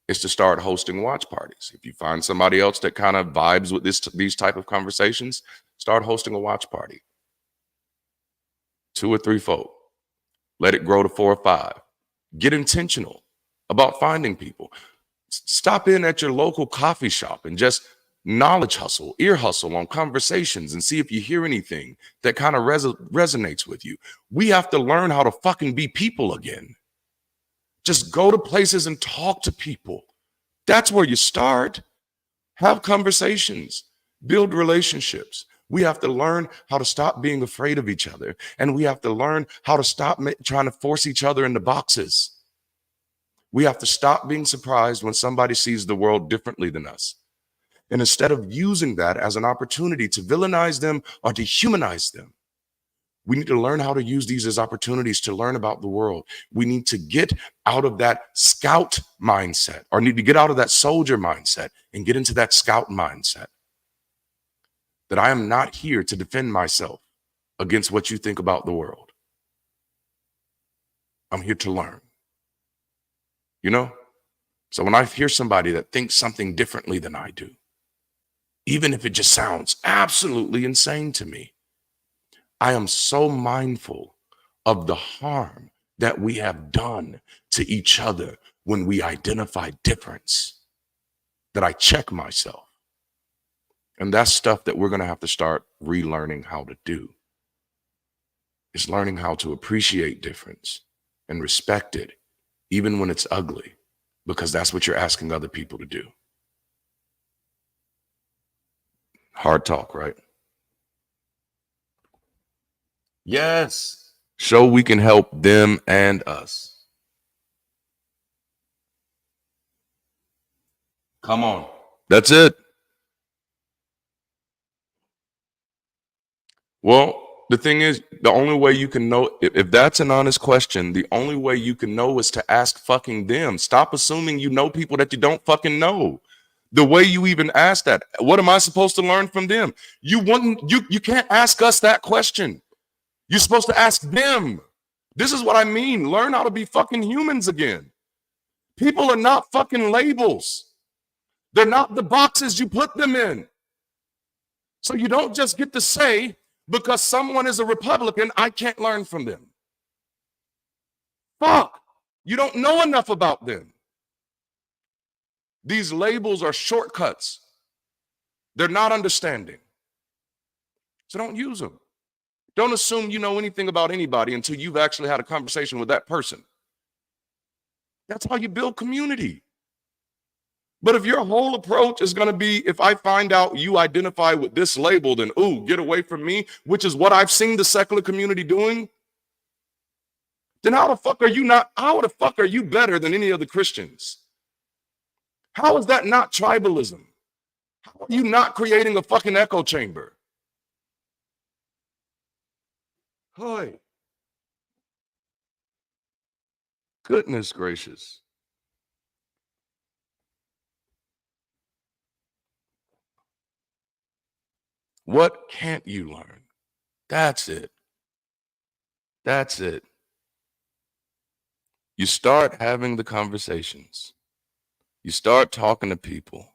is to start hosting watch parties. If you find somebody else that kind of vibes with these type of conversations, start hosting a watch party. 2 or 3 folk. Let it grow to 4 or 5. Get intentional about finding people. Stop in at your local coffee shop and just knowledge hustle, ear hustle on conversations and see if you hear anything that kind of resonates with you. We have to learn how to fucking be people again. Just go to places and talk to people. That's where you start. Have conversations, build relationships. We have to learn how to stop being afraid of each other. And we have to learn how to stop trying to force each other into boxes. We have to stop being surprised when somebody sees the world differently than us. And instead of using that as an opportunity to villainize them or dehumanize them, we need to learn how to use these as opportunities to learn about the world. We need to get out of that scout mindset, or need to get out of that soldier mindset and get into that scout mindset. That I am not here to defend myself against what you think about the world. I'm here to learn. You know? So when I hear somebody that thinks something differently than I do, even if it just sounds absolutely insane to me, I am so mindful of the harm that we have done to each other when we identify difference that I check myself. And that's stuff that we're going to have to start relearning how to do. It's learning how to appreciate difference and respect it, even when it's ugly, because that's what you're asking other people to do. Hard talk, right? Yes. Show we can help them and us. Come on. That's it. Well, the thing is, the only way you can know, if that's an honest question, the only way you can know is to ask fucking them. Stop assuming you know people that you don't fucking know. The way you even ask that, what am I supposed to learn from them? You can't ask us that question. You're supposed to ask them. This is what I mean. Learn how to be fucking humans again. People are not fucking labels. They're not the boxes you put them in. So you don't just get to say, because someone is a Republican, I can't learn from them. Fuck. You don't know enough about them. These labels are shortcuts. They're not understanding. So don't use them. Don't assume you know anything about anybody until you've actually had a conversation with that person. That's how you build community. But if your whole approach is going to be, if I find out you identify with this label, then, ooh, get away from me, which is what I've seen the secular community doing, then how the fuck are you better than any of the Christians? How is that not tribalism? How are you not creating a fucking echo chamber? Hi. Goodness gracious. What can't you learn? That's it. That's it. You start having the conversations. You start talking to people.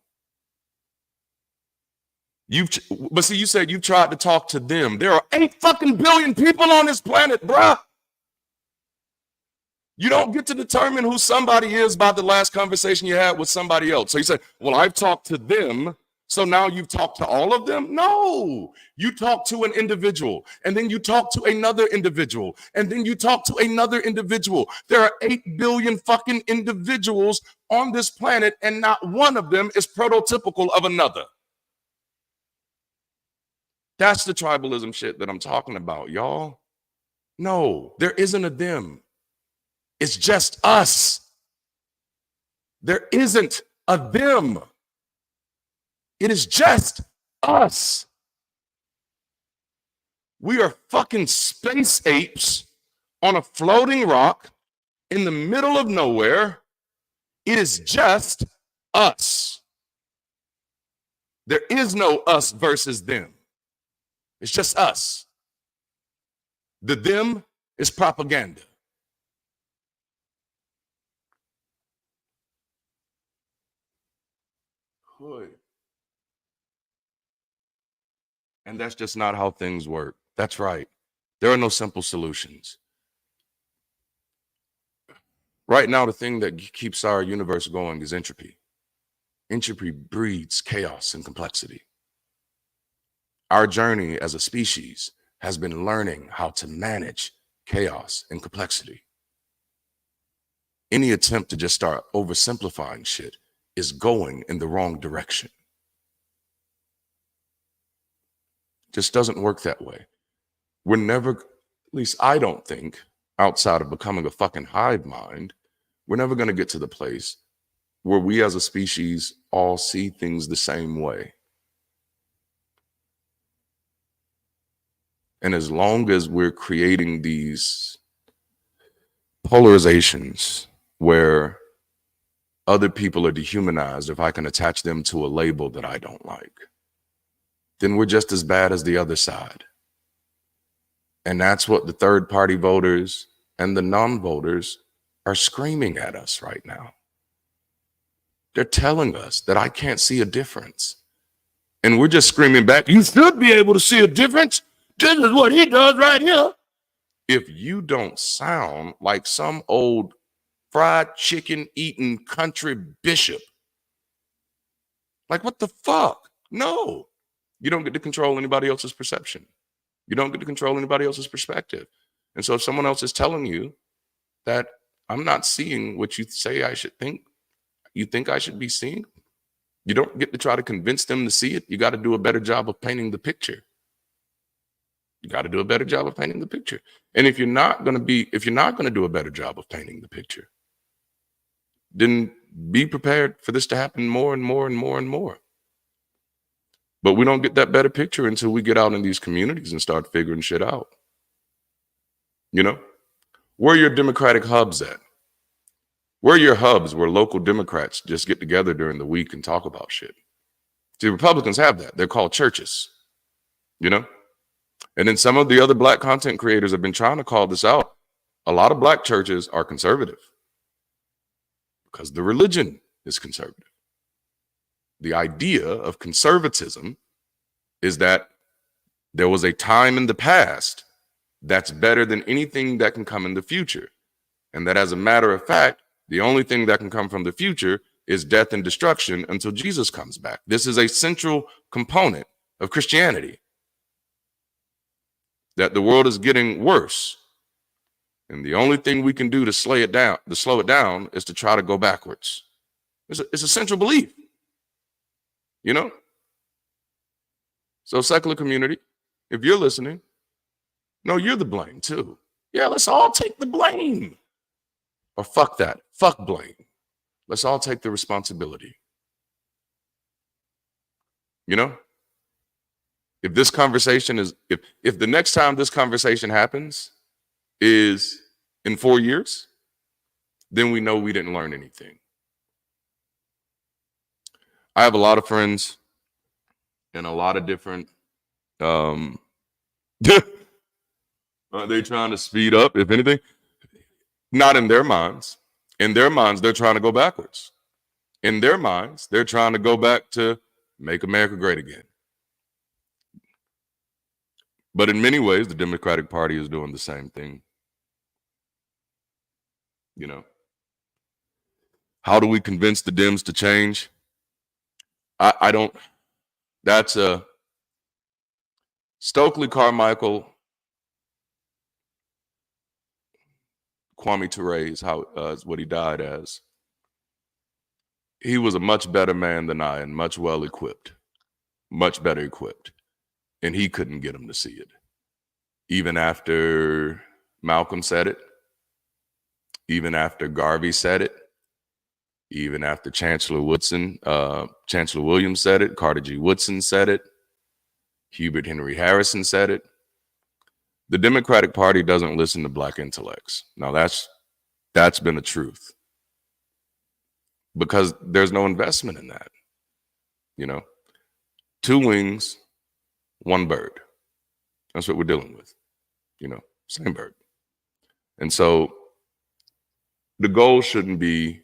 But see, you said you've tried to talk to them. There are 8 fucking billion people on this planet, bruh. You don't get to determine who somebody is by the last conversation you had with somebody else. So you say, well, I've talked to them, so now you've talked to all of them? No, you talk to an individual, and then you talk to another individual, and then you talk to another individual. There are 8 billion fucking individuals on this planet, and not one of them is prototypical of another. That's the tribalism shit that I'm talking about, y'all. No, there isn't a them. It's just us. There isn't a them. It is just us. We are fucking space apes on a floating rock in the middle of nowhere. It is just us. There is no us versus them. It's just us. The them is propaganda. And that's just not how things work. That's right. There are no simple solutions. Right now, the thing that keeps our universe going is entropy. Entropy breeds chaos and complexity. Our journey as a species has been learning how to manage chaos and complexity. Any attempt to just start oversimplifying shit is going in the wrong direction. Just doesn't work that way. We're never, at least I don't think, outside of becoming a fucking hive mind, we're never going to get to the place where we as a species all see things the same way. And as long as we're creating these polarizations where other people are dehumanized if I can attach them to a label that I don't like, then we're just as bad as the other side. And that's what the third party voters and the non-voters are screaming at us right now. They're telling us that I can't see a difference. And we're just screaming back, you should be able to see a difference. This is what he does right here. If you don't sound like some old fried chicken eating country bishop, like what the fuck? No, you don't get to control anybody else's perception. You don't get to control anybody else's perspective. And so if someone else is telling you that I'm not seeing what you say I should think, you think I should be seeing, you don't get to try to convince them to see it. You got to do a better job of painting the picture. You got to do a better job of painting the picture. And if you're not going to do a better job of painting the picture, then be prepared for this to happen more and more and more and more. But we don't get that better picture until we get out in these communities and start figuring shit out. You know, where are your Democratic hubs at? Where are your hubs where local Democrats just get together during the week and talk about shit? See, Republicans have that. They're called churches, you know? And then some of the other black content creators have been trying to call this out. A lot of black churches are conservative because the religion is conservative. The idea of conservatism is that there was a time in the past that's better than anything that can come in the future. And that, as a matter of fact, the only thing that can come from the future is death and destruction until Jesus comes back. This is a central component of Christianity. That the world is getting worse. And the only thing we can do to slow it down, is to try to go backwards. It's a central belief. You know? So, secular community, if you're listening, no, you're the blame too. Yeah, let's all take the blame. Or fuck that. Fuck blame. Let's all take the responsibility. You know? If this conversation is, if the next time this conversation happens is in 4 years, then we know we didn't learn anything. I have a lot of friends in a lot of different, are they trying to speed up, if anything? Not in their minds. In their minds, they're trying to go backwards. In their minds, they're trying to go back to make America great again. But in many ways, the Democratic Party is doing the same thing. You know, how do we convince the Dems to change? I don't, that's Stokely Carmichael, Kwame Ture is what he died as. He was a much better man than I and much well equipped, much better equipped. And he couldn't get him to see it. Even after Malcolm said it, even after Garvey said it, even after Chancellor Williams said it, Carter G. Woodson said it, Hubert Henry Harrison said it. The Democratic Party doesn't listen to black intellects. Now that's been the truth. Because there's no investment in that. You know, 2 wings, 1 bird. That's what we're dealing with. You know, same bird. And so the goal shouldn't be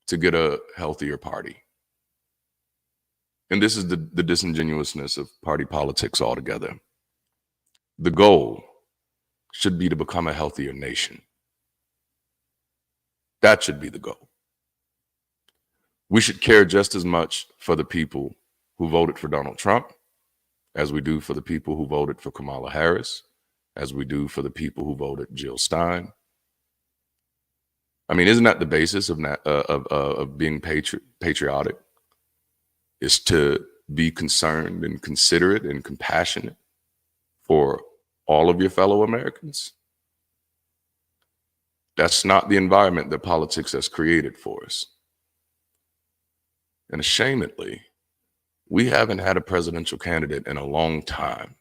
to get a healthier party. And this is the disingenuousness of party politics altogether. The goal should be to become a healthier nation. That should be the goal. We should care just as much for the people who voted for Donald Trump as we do for the people who voted for Kamala Harris, as we do for the people who voted Jill Stein. I mean, isn't that the basis of being patriotic? Is to be concerned and considerate and compassionate for all of your fellow Americans? That's not the environment that politics has created for us. And ashamedly, we haven't had a presidential candidate in a long time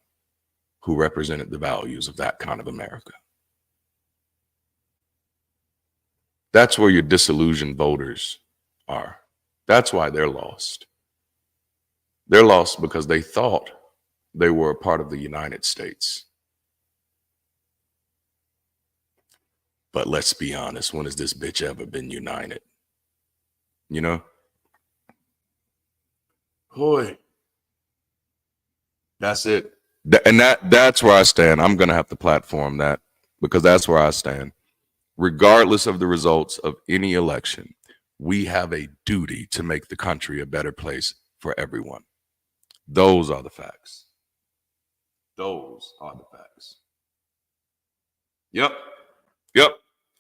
who represented the values of that kind of America. That's where your disillusioned voters are. That's why they're lost. They're lost because they thought they were a part of the United States. But let's be honest, when has this bitch ever been united? You know? Boy. That's it. And that's where I stand. I'm going to have to platform that because that's where I stand. Regardless of the results of any election, we have a duty to make the country a better place for everyone. Those are the facts. Those are the facts. Yep.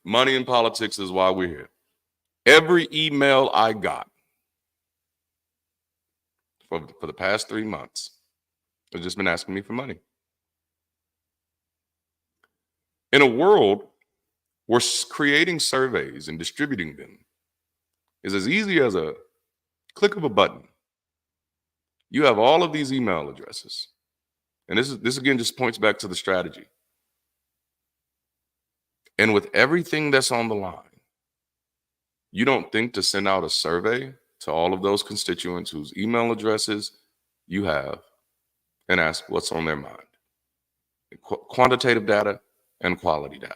Money in politics is why we're here. Every email I got for the past 3 months has just been asking me for money. In a world where creating surveys and distributing them is as easy as a click of a button. You have all of these email addresses. And this again just points back to the strategy. And with everything that's on the line, you don't think to send out a survey to all of those constituents whose email addresses you have and ask what's on their mind. Quantitative data and qualitative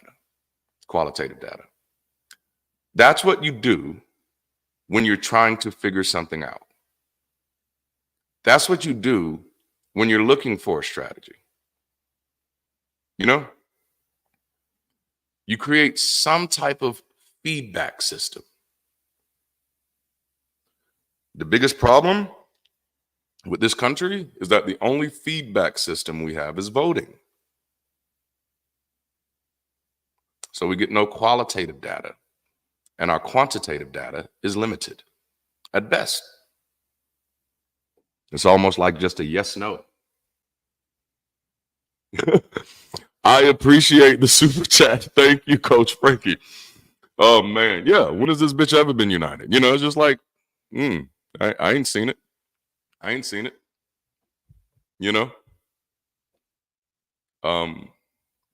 data. That's what you do when you're trying to figure something out. That's what you do when you're looking for a strategy. You know, you create some type of feedback system. The biggest problem with this country is that the only feedback system we have is voting. So we get no qualitative data, and our quantitative data is limited at best. It's almost like just a yes, no. I appreciate the super chat. Thank you, Coach Frankie. Oh, man. Yeah. When has this bitch ever been united? You know, it's just like, I ain't seen it. I ain't seen it. You know?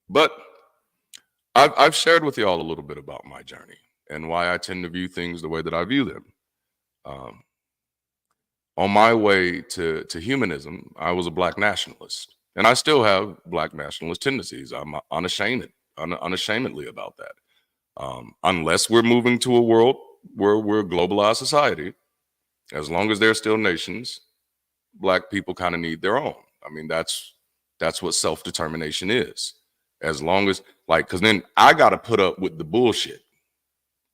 But I've shared with y'all a little bit about my journey and why I tend to view things the way that I view them. On my way to humanism, I was a Black nationalist, and I still have Black nationalist tendencies. I'm unashamedly about that. Unless we're moving to a world where we're a globalized society, as long as they're still nations, Black people kind of need their own. I mean, that's what self-determination is. As long as, like, because then I got to put up with the bullshit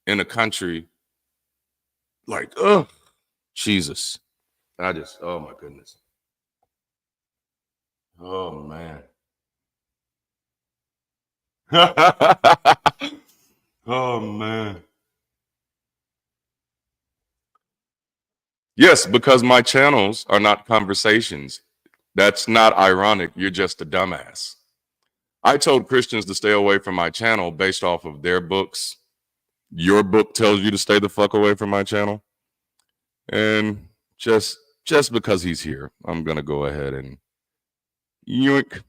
in a country like, oh, Jesus. Oh my goodness. Oh man. Oh man. Yes, because my channels are not conversations. That's not ironic. You're just a dumbass. I told Christians to stay away from my channel based off of their books. Your book tells you to stay the fuck away from my channel. And just because he's here, I'm going to go ahead and yoink.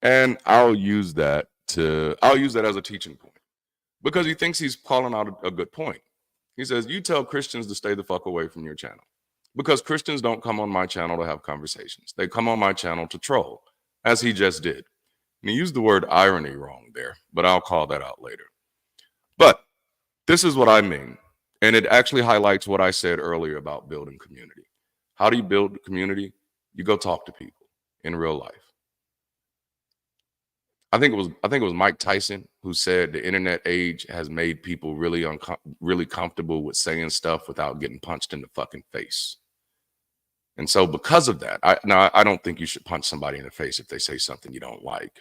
And I'll use that as a teaching point, because he thinks he's calling out a good point. He says, you tell Christians to stay the fuck away from your channel, because Christians don't come on my channel to have conversations. They come on my channel to troll, as he just did. And he used the word irony wrong there, but I'll call that out later. But this is what I mean. And it actually highlights what I said earlier about building community. How do you build community? You go talk to people in real life. I think it was Mike Tyson who said the internet age has made people really comfortable with saying stuff without getting punched in the fucking face. And so because of that, I don't think you should punch somebody in the face if they say something you don't like.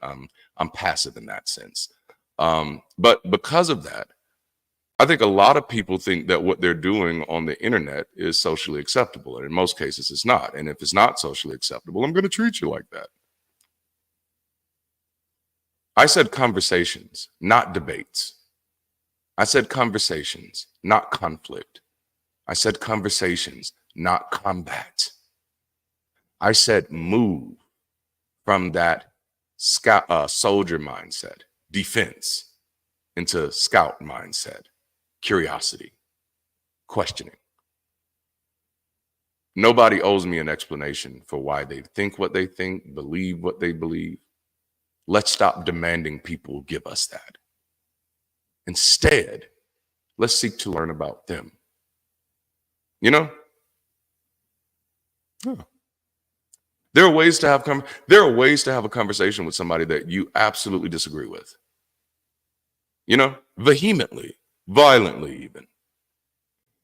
I'm passive in that sense. But because of that, I think a lot of people think that what they're doing on the internet is socially acceptable. And in most cases, it's not. And if it's not socially acceptable, I'm going to treat you like that. I said conversations, not debates. I said conversations, not conflict. I said conversations, not combat. I said move from that soldier mindset, defense, into scout mindset, curiosity, questioning. Nobody owes me an explanation for why they think what they think, believe what they believe. Let's stop demanding people give us that. Instead, let's seek to learn about them. You know? Yeah. There are ways to have a conversation with somebody that you absolutely disagree with. You know, vehemently, violently even.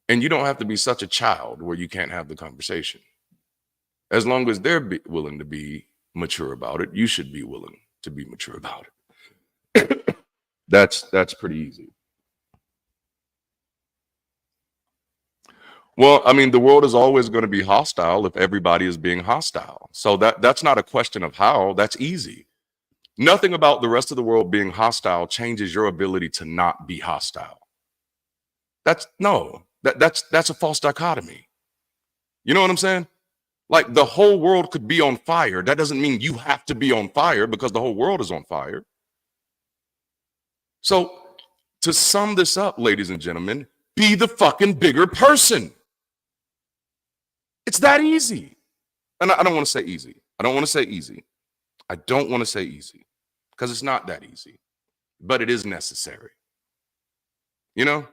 And you don't have to be such a child where you can't have the conversation. As long as they're willing to be mature about it, you should be willing to be mature about it. That's pretty easy. Well, I mean, the world is always going to be hostile if everybody is being hostile. So that's not a question of how, that's easy. Nothing about the rest of the world being hostile changes your ability to not be hostile. That's a false dichotomy. You know what I'm saying? Like the whole world could be on fire. That doesn't mean you have to be on fire because the whole world is on fire. So to sum this up, ladies and gentlemen, be the fucking bigger person. It's that easy. And I don't want to say easy. I don't want to say easy because it's not that easy, but it is necessary. You know,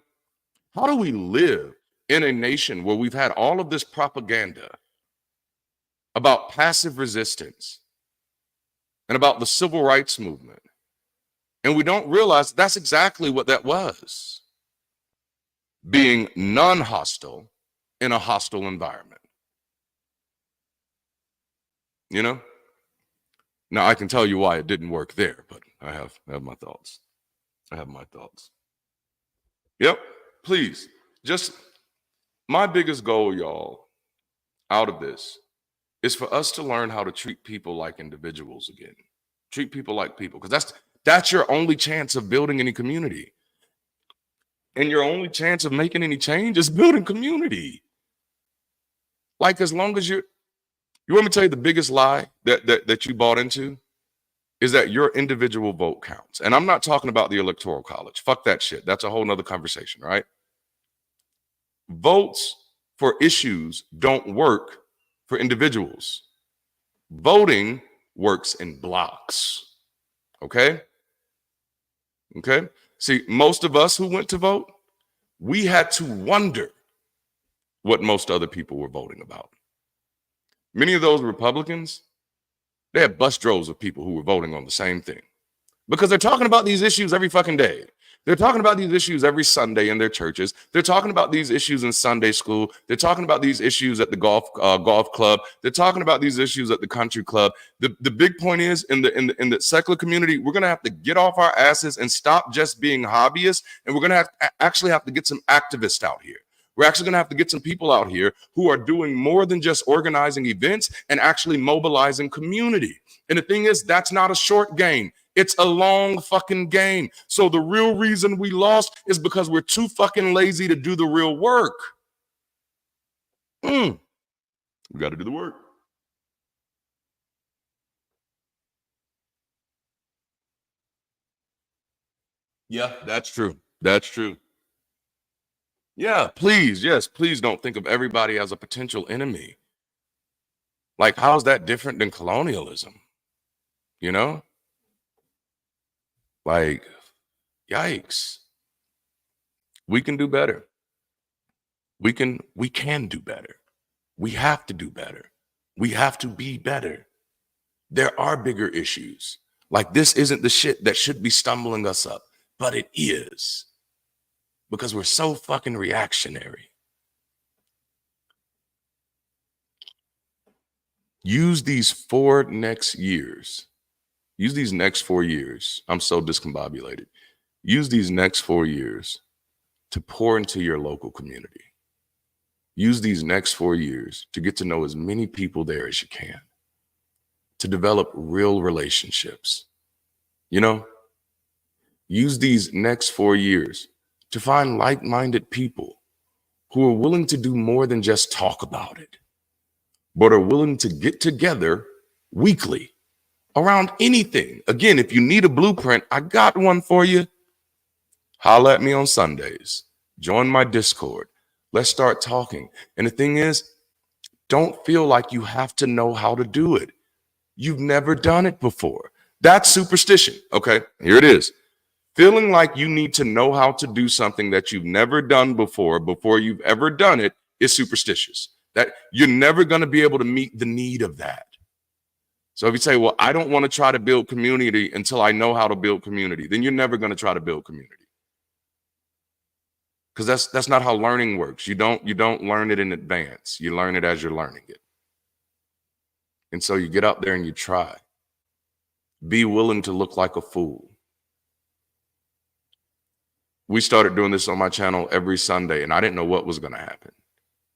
how do we live in a nation where we've had all of this propaganda about passive resistance and about the civil rights movement, and we don't realize that's exactly what that was, being non-hostile in a hostile environment? You know? Now, I can tell you why it didn't work there, but I have my thoughts. Yep, please. Just my biggest goal, y'all, out of this is for us to learn how to treat people like individuals again. Treat people like people, because that's your only chance of building any community. And your only chance of making any change is building community. Like, as long as you want me to tell you the biggest lie that you bought into is that your individual vote counts. And I'm not talking about the Electoral College. Fuck that shit. That's a whole nother conversation, right? Votes for issues don't work for individuals. Voting works in blocks. Okay? See, most of us who went to vote, we had to wonder what most other people were voting about. Many of those Republicans, they had bus droves of people who were voting on the same thing because they're talking about these issues every fucking day. They're talking about these issues every Sunday in their churches. They're talking about these issues in Sunday school. They're talking about these issues at the golf club. They're talking about these issues at the country club. The big point is, in the secular community, we're gonna have to get off our asses and stop just being hobbyists, and we're gonna actually have to get some activists out here. We're actually going to have to get some people out here who are doing more than just organizing events and actually mobilizing community. And the thing is, that's not a short game. It's a long fucking game. So the real reason we lost is because we're too fucking lazy to do the real work. We got to do the work. Yeah, that's true. Yeah, please. Yes, please don't think of everybody as a potential enemy. Like, how's that different than colonialism? You know? Like, yikes. We can do better. We can do better. We have to do better. We have to be better. There are bigger issues. Like, this isn't the shit that should be stumbling us up, but it is. Because we're so fucking reactionary. Use these next 4 years. I'm so discombobulated. Use these next 4 years to pour into your local community. Use these next 4 years to get to know as many people there as you can. To develop real relationships. You know? Use these next 4 years to find like-minded people who are willing to do more than just talk about it, but are willing to get together weekly around anything. Again, if you need a blueprint, I got one for you. Holla at me on Sundays. Join my Discord. Let's start talking. And the thing is, don't feel like you have to know how to do it. You've never done it before. That's superstition. Okay, here it is. Feeling like you need to know how to do something that you've never done before you've ever done it is superstitious. That you're never going to be able to meet the need of that. So if you say, well, I don't want to try to build community until I know how to build community, then you're never going to try to build community. Because that's not how learning works. You don't learn it in advance. You learn it as you're learning it. And so you get out there and you try. Be willing to look like a fool. We started doing this on my channel every Sunday, and I didn't know what was going to happen.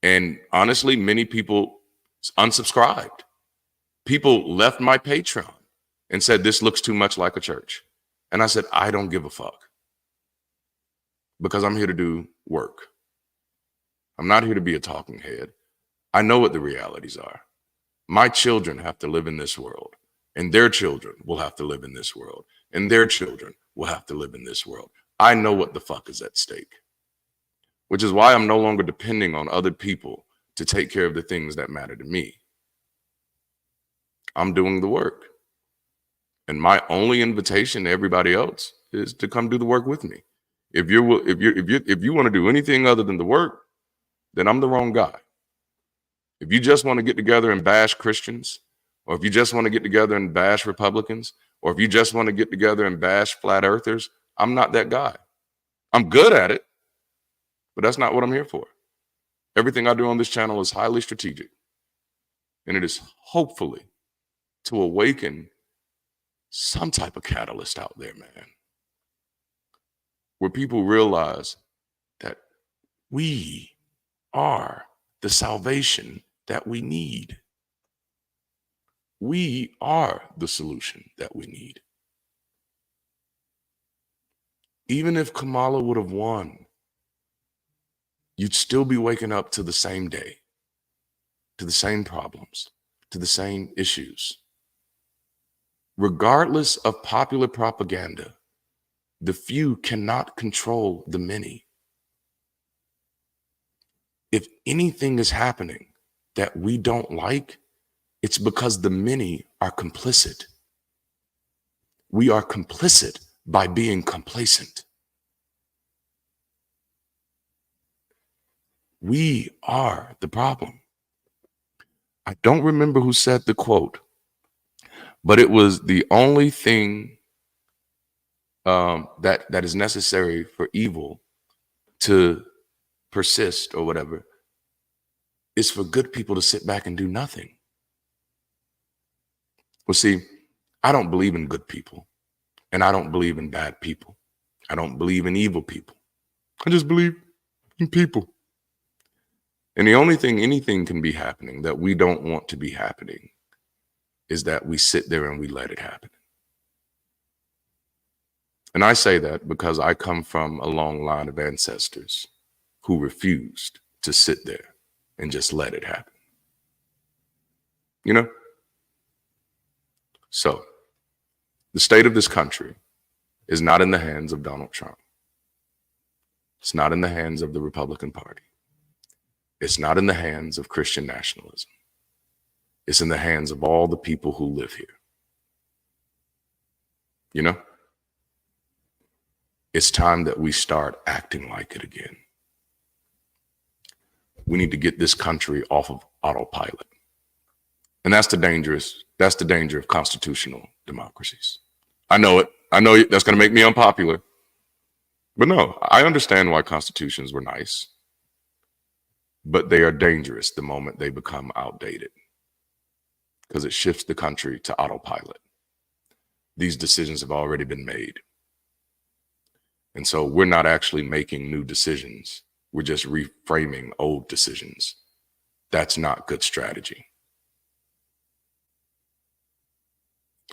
And honestly, many people unsubscribed. People left my Patreon and said, this looks too much like a church. And I said, I don't give a fuck. Because I'm here to do work. I'm not here to be a talking head. I know what the realities are. My children have to live in this world, and their children will have to live in this world, and their children will have to live in this world. I know what the fuck is at stake, which is why I'm no longer depending on other people to take care of the things that matter to me. I'm doing the work. And my only invitation to everybody else is to come do the work with me. If you want to do anything other than the work, then I'm the wrong guy. If you just want to get together and bash Christians, or if you just want to get together and bash Republicans, or if you just want to get together and bash flat earthers, I'm not that guy. I'm good at it, but that's not what I'm here for. Everything I do on this channel is highly strategic, and it is hopefully to awaken some type of catalyst out there, man, where people realize that we are the salvation that we need. We are the solution that we need. Even if Kamala would have won, you'd still be waking up to the same day, to the same problems, to the same issues. Regardless of popular propaganda, the few cannot control the many. If anything is happening that we don't like, it's because the many are complicit. We are complicit by being complacent. We are the problem. I don't remember who said the quote, but it was the only thing that is necessary for evil to persist or whatever is for good people to sit back and do nothing. Well, see, I don't believe in good people, and I don't believe in bad people. I don't believe in evil people. I just believe in people. And the only thing anything can be happening that we don't want to be happening is that we sit there and we let it happen. And I say that because I come from a long line of ancestors who refused to sit there and just let it happen. You know? So, the state of this country is not in the hands of Donald Trump. It's not in the hands of the Republican Party. It's not in the hands of Christian nationalism. It's in the hands of all the people who live here. You know? It's time that we start acting like it again. We need to get this country off of autopilot. And that's the danger of constitutional democracies. I know it. I know that's going to make me unpopular. But no, I understand why constitutions were nice. But they are dangerous the moment they become outdated, because it shifts the country to autopilot. These decisions have already been made. And so we're not actually making new decisions. We're just reframing old decisions. That's not good strategy.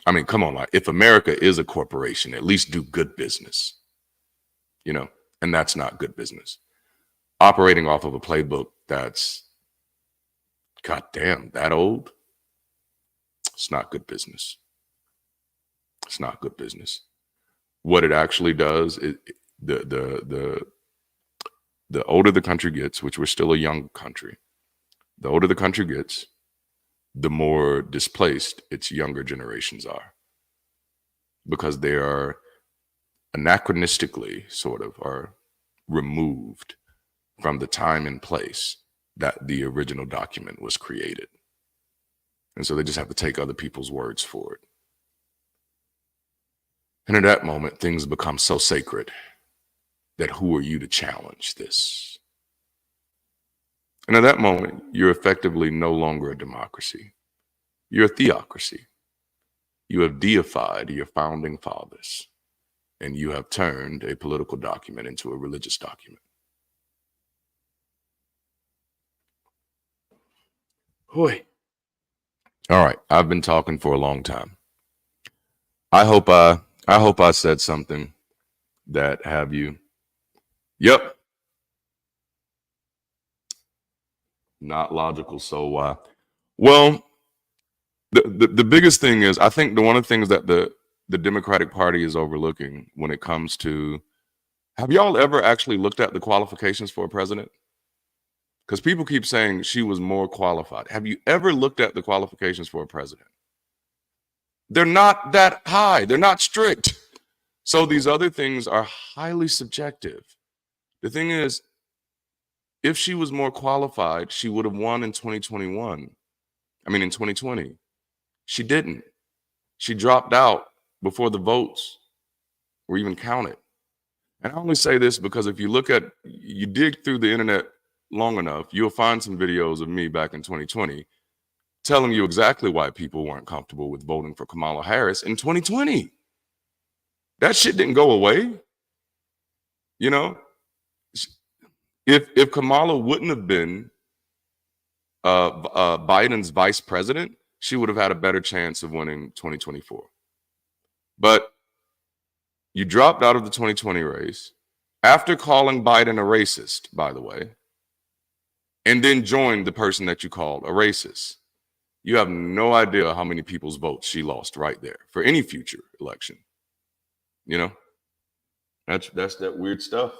I mean, come on, like, if America is a corporation, at least do good business, you know, and that's not good business. Operating off of a playbook that's, goddamn, that old, it's not good business. It's not good business. What it actually does is the older the country gets, which we're still a young country, the older the country gets, the more displaced its younger generations are, because they are anachronistically sort of are removed from the time and place that the original document was created. And so they just have to take other people's words for it. And at that moment, things become so sacred that who are you to challenge this? And at that moment, you're effectively no longer a democracy. You're a theocracy. You have deified your founding fathers, and you have turned a political document into a religious document. Hoy. All right, I've been talking for a long time. I hope I said something that have you. Yep. Not logical. So, well, the biggest thing is, I think one of the things that the Democratic Party is overlooking when it comes to, have y'all ever actually looked at the qualifications for a president? Because people keep saying she was more qualified. Have you ever looked at the qualifications for a president? They're not that high. They're not strict. So these other things are highly subjective. The thing is, if she was more qualified, she would have won in 2021. I mean, in 2020. She didn't. She dropped out before the votes were even counted. And I only say this because if you dig through the internet long enough, you'll find some videos of me back in 2020 telling you exactly why people weren't comfortable with voting for Kamala Harris in 2020. That shit didn't go away. You know, if Kamala wouldn't have been Biden's vice president, she would have had a better chance of winning 2024. But you dropped out of the 2020 race after calling Biden a racist, by the way, and then joined the person that you called a racist. You have no idea how many people's votes she lost right there for any future election. You know, that's that weird stuff.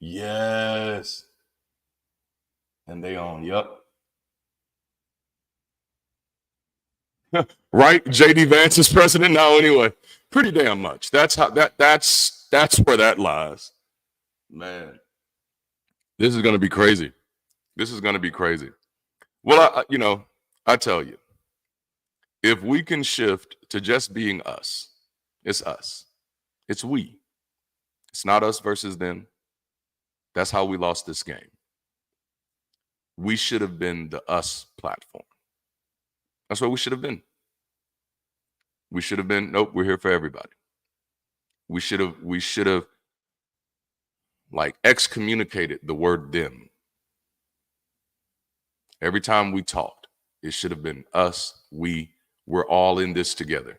Yes. And they own, yep. Right? JD Vance is president now anyway. Pretty damn much. That's where that lies. Man. This is gonna be crazy. This is gonna be crazy. Well, I tell you, if we can shift to just being us, it's us. It's we. It's not us versus them. That's how we lost this game. We should have been the us platform. That's what we should have been. We should have been, nope, we're here for everybody. We should have like excommunicated the word them. Every time we talked, it should have been us, we're all in this together.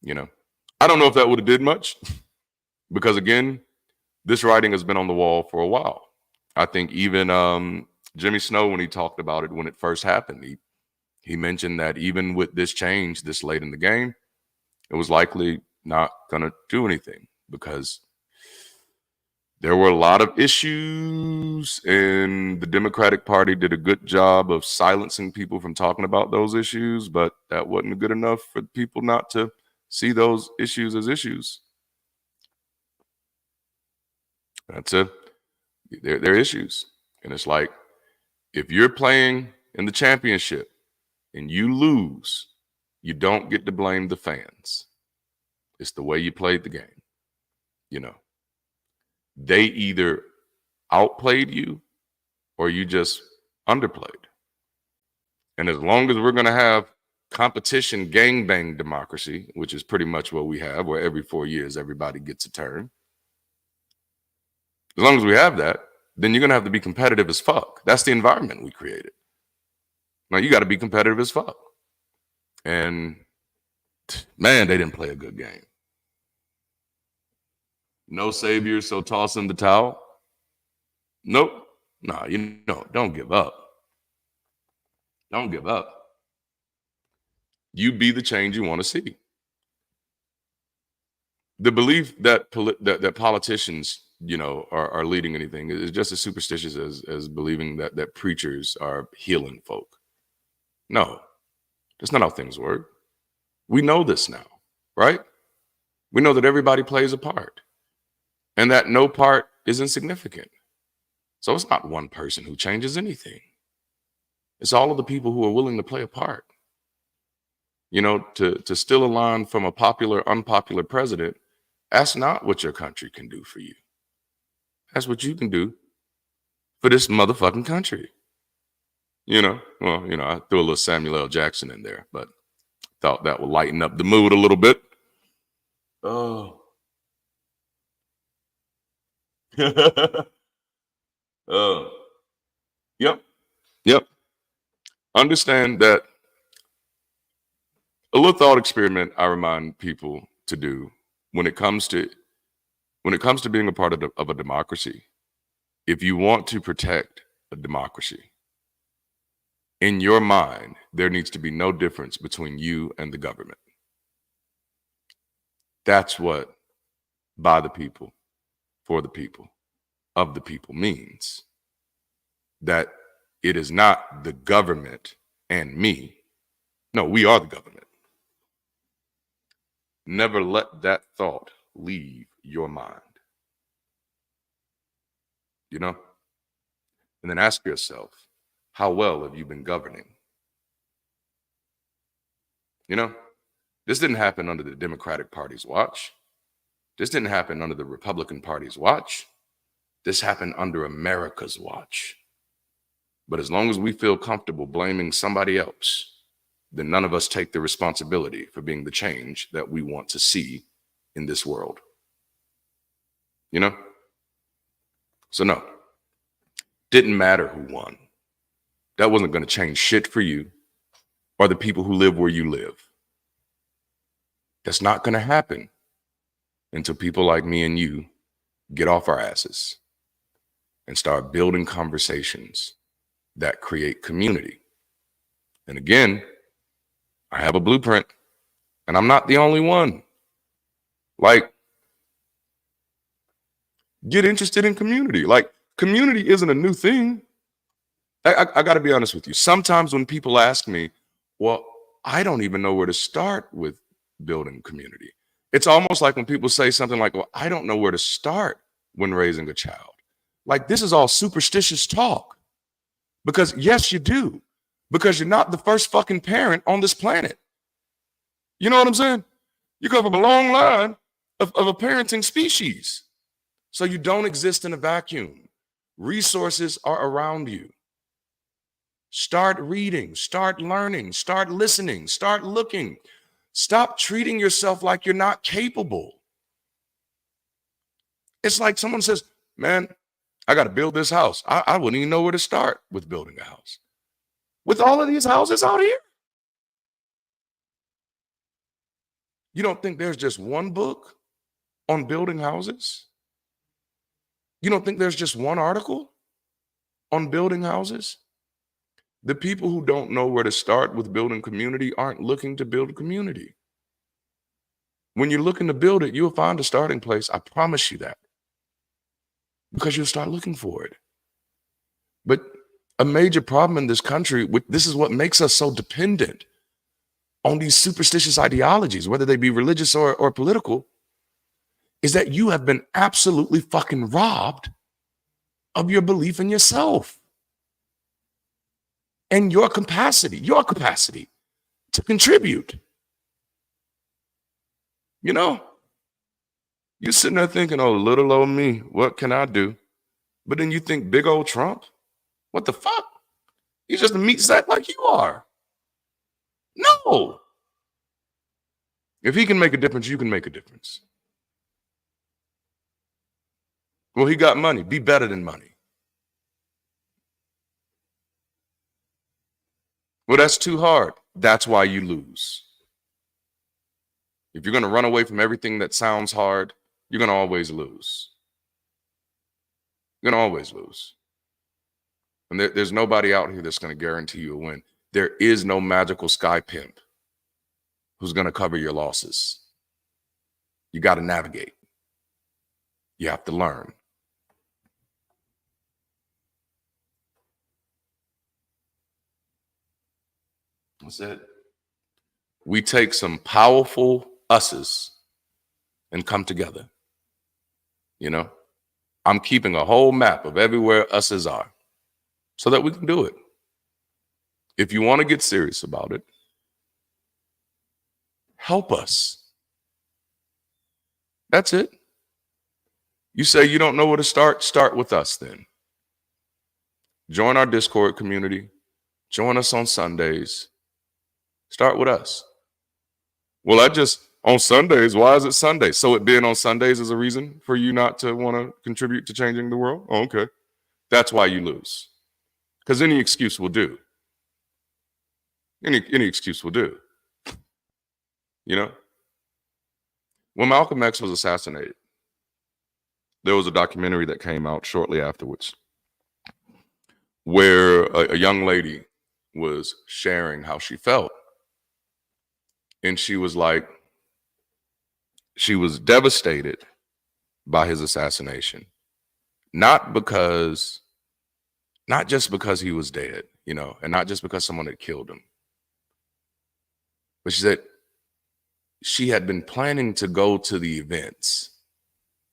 You know, I don't know if that would have did much because again, this writing has been on the wall for a while. I think even Jimmy Snow, when he talked about it when it first happened, he mentioned that even with this change this late in the game, it was likely not going to do anything because there were a lot of issues and the Democratic Party did a good job of silencing people from talking about those issues, but that wasn't good enough for people not to see those issues as issues. They're issues. And it's like, if you're playing in the championship and you lose, you don't get to blame the fans. It's the way you played the game. You know, they either outplayed you or you just underplayed. And as long as we're going to have competition gangbang democracy, which is pretty much what we have, where every 4 years everybody gets a turn. As long as we have that, then you're going to have to be competitive as fuck. That's the environment we created. Now you got to be competitive as fuck. And man, they didn't play a good game. No savior, so toss in the towel. Nope. Nah, don't give up. Don't give up. You be the change you want to see. The belief that that politicians, are leading anything is just as superstitious as believing that preachers are healing folk. No, that's not how things work. We know this now, right? We know that everybody plays a part and that no part is insignificant. So it's not one person who changes anything. It's all of the people who are willing to play a part. To steal a line from a popular, unpopular president, that's not what your country can do for you. That's what you can do for this motherfucking country. I threw a little Samuel L. Jackson in there, but thought that would lighten up the mood a little bit. Oh. Yep. Understand that a little thought experiment I remind people to do when it comes to when it comes to being a part of a democracy, if you want to protect a democracy, in your mind, there needs to be no difference between you and the government. That's what by the people, for the people, of the people means. That it is not the government and me. No, we are the government. Never let that thought leave your mind. You know? And then ask yourself, how well have you been governing? You know? This didn't happen under the Democratic Party's watch. This didn't happen under the Republican Party's watch. This happened under America's watch. But as long as we feel comfortable blaming somebody else, then none of us take the responsibility for being the change that we want to see in this world. You know? So no, didn't matter who won. That wasn't going to change shit for you or the people who live where you live. That's not going to happen until people like me and you get off our asses and start building conversations that create community. And again, I have a blueprint, and I'm not the only one. Like, get interested in community. Like, community isn't a new thing. I got to be honest with you. Sometimes when people ask me, well, I don't even know where to start with building community. It's almost like when people say something like, well, I don't know where to start when raising a child. Like, this is all superstitious talk. Because yes, you do. Because you're not the first fucking parent on this planet. You know what I'm saying? You come from a long line of a parenting species. So you don't exist in a vacuum. Resources are around you. Start reading, start learning, start listening, start looking. Stop treating yourself like you're not capable. It's like someone says, man, I got to build this house. I wouldn't even know where to start with building a house. With all of these houses out here, you don't think there's just one book on building houses? You don't think there's just one article on building houses? The people who don't know where to start with building community aren't looking to build community. When you're looking to build it, you'll find a starting place. I promise you that. Because you'll start looking for it. But a major problem in this country, this is what makes us so dependent on these superstitious ideologies, whether they be religious or political, is that you have been absolutely fucking robbed of your belief in yourself and your capacity to contribute. You know, you're sitting there thinking, oh, little old me, what can I do? But then you think big old Trump, what the fuck? He's just a meat sack like you are. No. If he can make a difference, you can make a difference. Well, he got money. Be better than money. Well, that's too hard. That's why you lose. If you're going to run away from everything that sounds hard, you're going to always lose. You're going to always lose. And there's nobody out here that's going to guarantee you a win. There is no magical sky pimp who's going to cover your losses. You got to navigate. You have to learn. That's it. We take some powerful us's and come together. You know, I'm keeping a whole map of everywhere us's are so that we can do it. If you want to get serious about it, help us. That's it. You say you don't know where to start with us then. Join our Discord community. Join us on Sundays. Start with us. Well, on Sundays, why is it Sunday? So it being on Sundays is a reason for you not to want to contribute to changing the world? Oh, okay. That's why you lose. Because any excuse will do. Any excuse will do. You know? When Malcolm X was assassinated, there was a documentary that came out shortly afterwards where a young lady was sharing how she felt. And she was like, she was devastated by his assassination. Not just because he was dead, you know, and not just because someone had killed him. But she said she had been planning to go to the events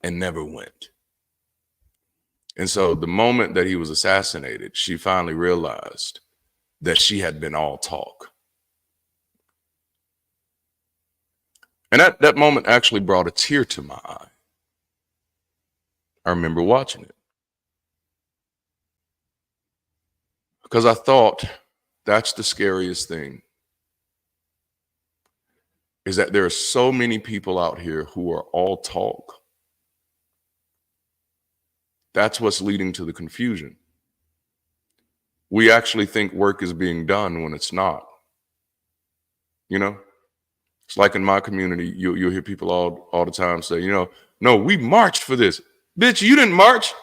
and never went. And so the moment that he was assassinated, she finally realized that she had been all talk. And that moment actually brought a tear to my eye. I remember watching it. Because I thought that's the scariest thing, is that there are so many people out here who are all talk. That's what's leading to the confusion. We actually think work is being done when it's not. You know, it's like in my community, you'll hear people all the time say, you know, no, we marched for this. Bitch, you didn't march.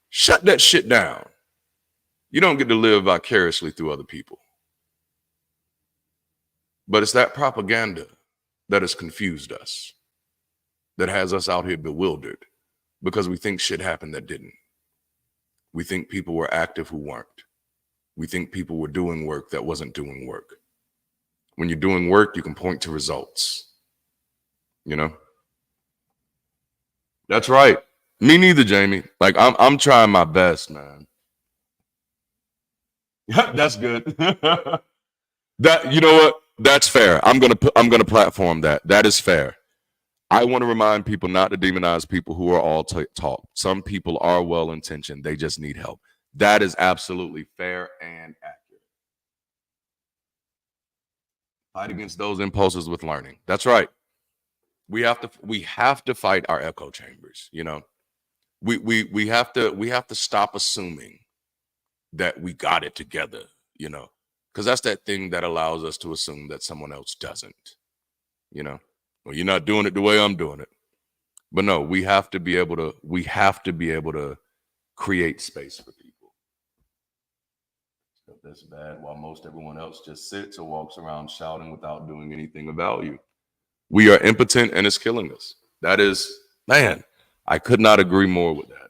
Shut that shit down. You don't get to live vicariously through other people. But it's that propaganda that has confused us, that has us out here bewildered because we think shit happened that didn't. We think people were active who weren't. We think people were doing work that wasn't doing work. When you're doing work, you can point to results. You know? That's right. Me neither, Jamie. Like I'm trying my best, man. That's good. That, you know what? That's fair. I'm gonna platform that. That is fair. I want to remind people not to demonize people who are all talk. Some people are well intentioned. They just need help. That is absolutely fair and accurate. Fight against those impulses with learning. That's right. We have to fight our echo chambers. You know, we have to stop assuming that we got it together. You know, because that's that thing that allows us to assume that someone else doesn't. You know. Well, you're not doing it the way I'm doing it. But no, we have to be able to create space for people. That's bad, while most everyone else just sits or walks around shouting without doing anything of value. We are impotent and it's killing us. That is, man, I could not agree more with that.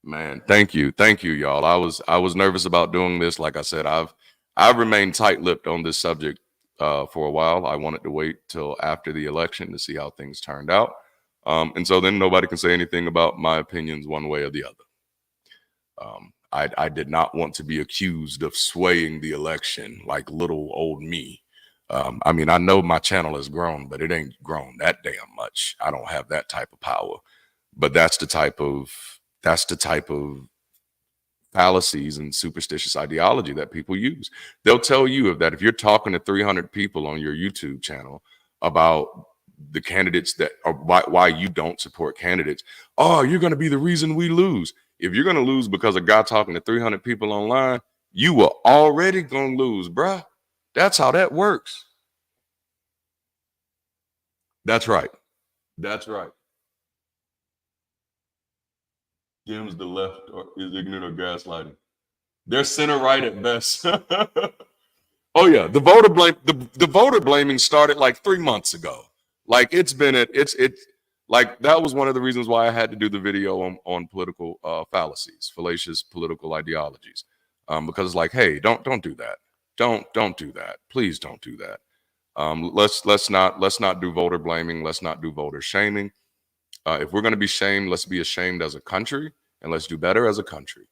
Man, thank you, y'all. I was nervous about doing this. Like I said, I've remained tight-lipped on this subject for a while. I wanted to wait till after the election to see how things turned out. And so then nobody can say anything about my opinions one way or the other. I did not want to be accused of swaying the election like little old me. I mean, I know my channel has grown, but it ain't grown that damn much. I don't have that type of power. But that's the type of fallacies and superstitious ideology that people use. They'll tell you that if you're talking to 300 people on your YouTube channel about the candidates that are why you don't support candidates, oh, you're going to be the reason we lose. If you're going to lose because a guy talking to 300 people online, you were already going to lose, bruh. That's how that works. That's right. That's right. Dims the left or is ignorant or gaslighting. They're center right at best. Oh yeah, the voter blaming started like 3 months ago. Like it's like that was one of the reasons why I had to do the video on political fallacies, fallacious political ideologies, because it's like, hey, don't do that. Don't do that. Please don't do that. Let's not do voter blaming. Let's not do voter shaming. If we're going to be shamed, let's be ashamed as a country, and let's do better as a country.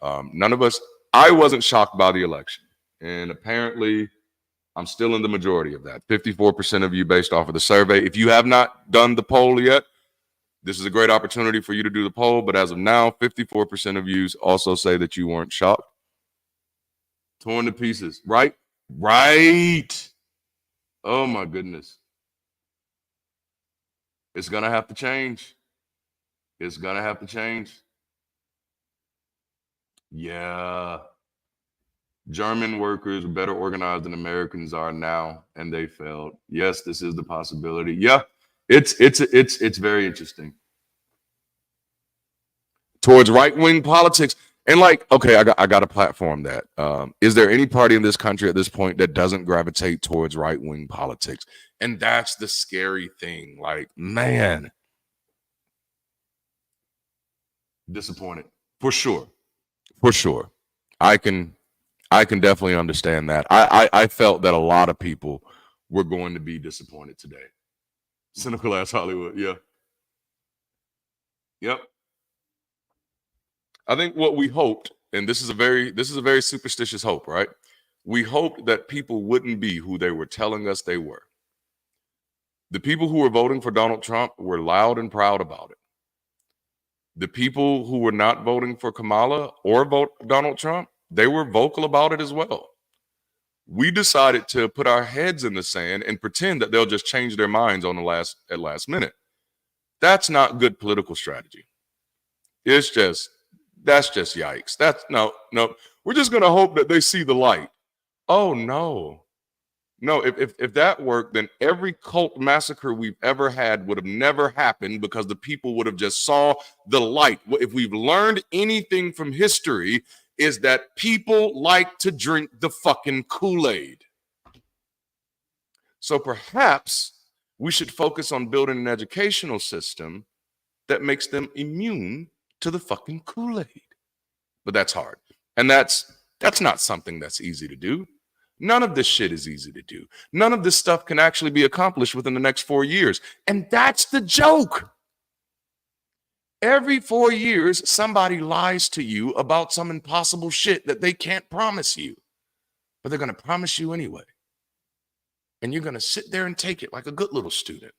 None of us. I wasn't shocked by the election, and apparently, I'm still in the majority of that. 54% of you, based off of the survey. If you have not done the poll yet, this is a great opportunity for you to do the poll. But as of now, 54% of you also say that you weren't shocked. Torn to pieces, right? Right. Oh my goodness. It's gonna have to change. It's gonna have to change. Yeah. German workers are better organized than Americans are now, and they failed. Yes, this is the possibility. Yeah, it's very interesting. towards right-wing politics. And like, okay, I got to platform that. Is there any party in this country at this point that doesn't gravitate towards right-wing politics? And that's the scary thing. Like, man, disappointed for sure. For sure. I can definitely understand that. I felt that a lot of people were going to be disappointed today. Cynical ass Hollywood. Yeah. Yep. I think what we hoped, and this is a very superstitious hope, right? We hoped that people wouldn't be who they were telling us they were. The people who were voting for Donald Trump were loud and proud about it. The people who were not voting for Kamala or vote Donald Trump, they were vocal about it as well. We decided to put our heads in the sand and pretend that they'll just change their minds on the last minute. That's not good political strategy. That's just yikes. That's no. We're just gonna hope that they see the light. Oh no. No, if that worked, then every cult massacre we've ever had would have never happened because the people would have just saw the light. If we've learned anything from history, is that people like to drink the fucking Kool-Aid. So perhaps we should focus on building an educational system that makes them immune to the fucking Kool-Aid. But that's hard. And that's not something that's easy to do. None of this shit is easy to do. None of this stuff can actually be accomplished within the next 4 years. And that's the joke. Every 4 years, somebody lies to you about some impossible shit that they can't promise you. But they're going to promise you anyway. And you're going to sit there and take it like a good little student.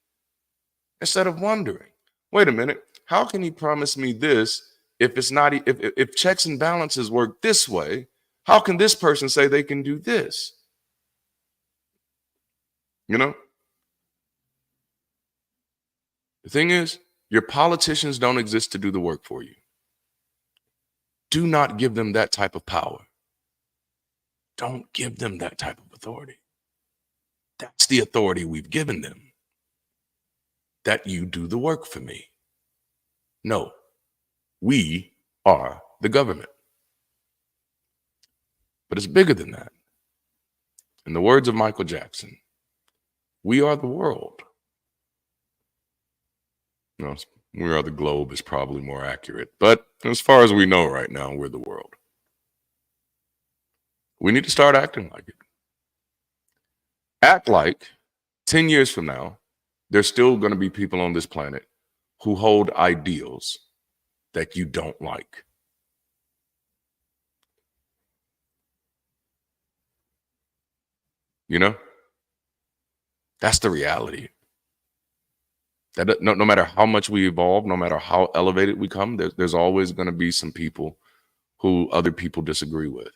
Instead of wondering, wait a minute, how can he promise me this if it's not, if checks and balances work this way? How can this person say they can do this? You know? The thing is, your politicians don't exist to do the work for you. Do not give them that type of power. Don't give them that type of authority. That's the authority we've given them. That you do the work for me. No, we are the government. But it's bigger than that. In the words of Michael Jackson, we are the world. No, we are the globe is probably more accurate. But as far as we know right now, we're the world. We need to start acting like it. Act like 10 years from now, there's still going to be people on this planet who hold ideals that you don't like. You know, that's the reality. That no matter how much we evolve, no matter how elevated we come, there's always going to be some people who other people disagree with.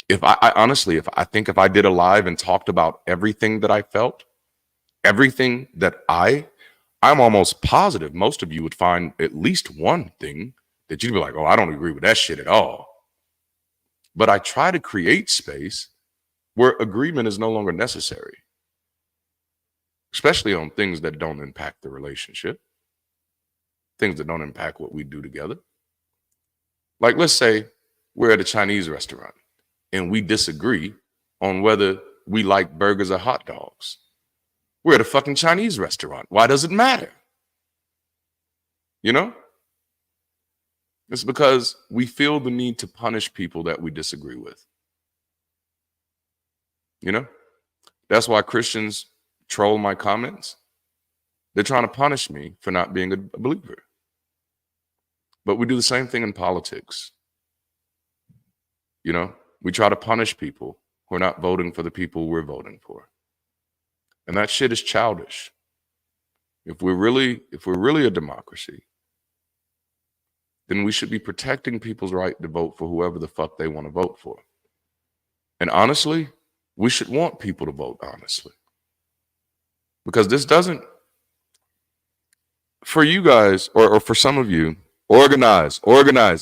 If I honestly, if I did a live and talked about everything that I felt, everything that I'm almost positive most of you would find at least one thing that you'd be like, oh, I don't agree with that shit at all. But I try to create space where agreement is no longer necessary, especially on things that don't impact the relationship, things that don't impact what we do together. Like, let's say we're at a Chinese restaurant and we disagree on whether we like burgers or hot dogs. We're at a fucking Chinese restaurant. Why does it matter? You know? It's because we feel the need to punish people that we disagree with. You know, that's why Christians troll my comments. They're trying to punish me for not being a believer. But we do the same thing in politics. You know, we try to punish people who are not voting for the people we're voting for. And that shit is childish. If we're really a democracy, then we should be protecting people's right to vote for whoever the fuck they want to vote for. And honestly, we should want people to vote honestly. Because this doesn't, for you guys, or for some of you, organize.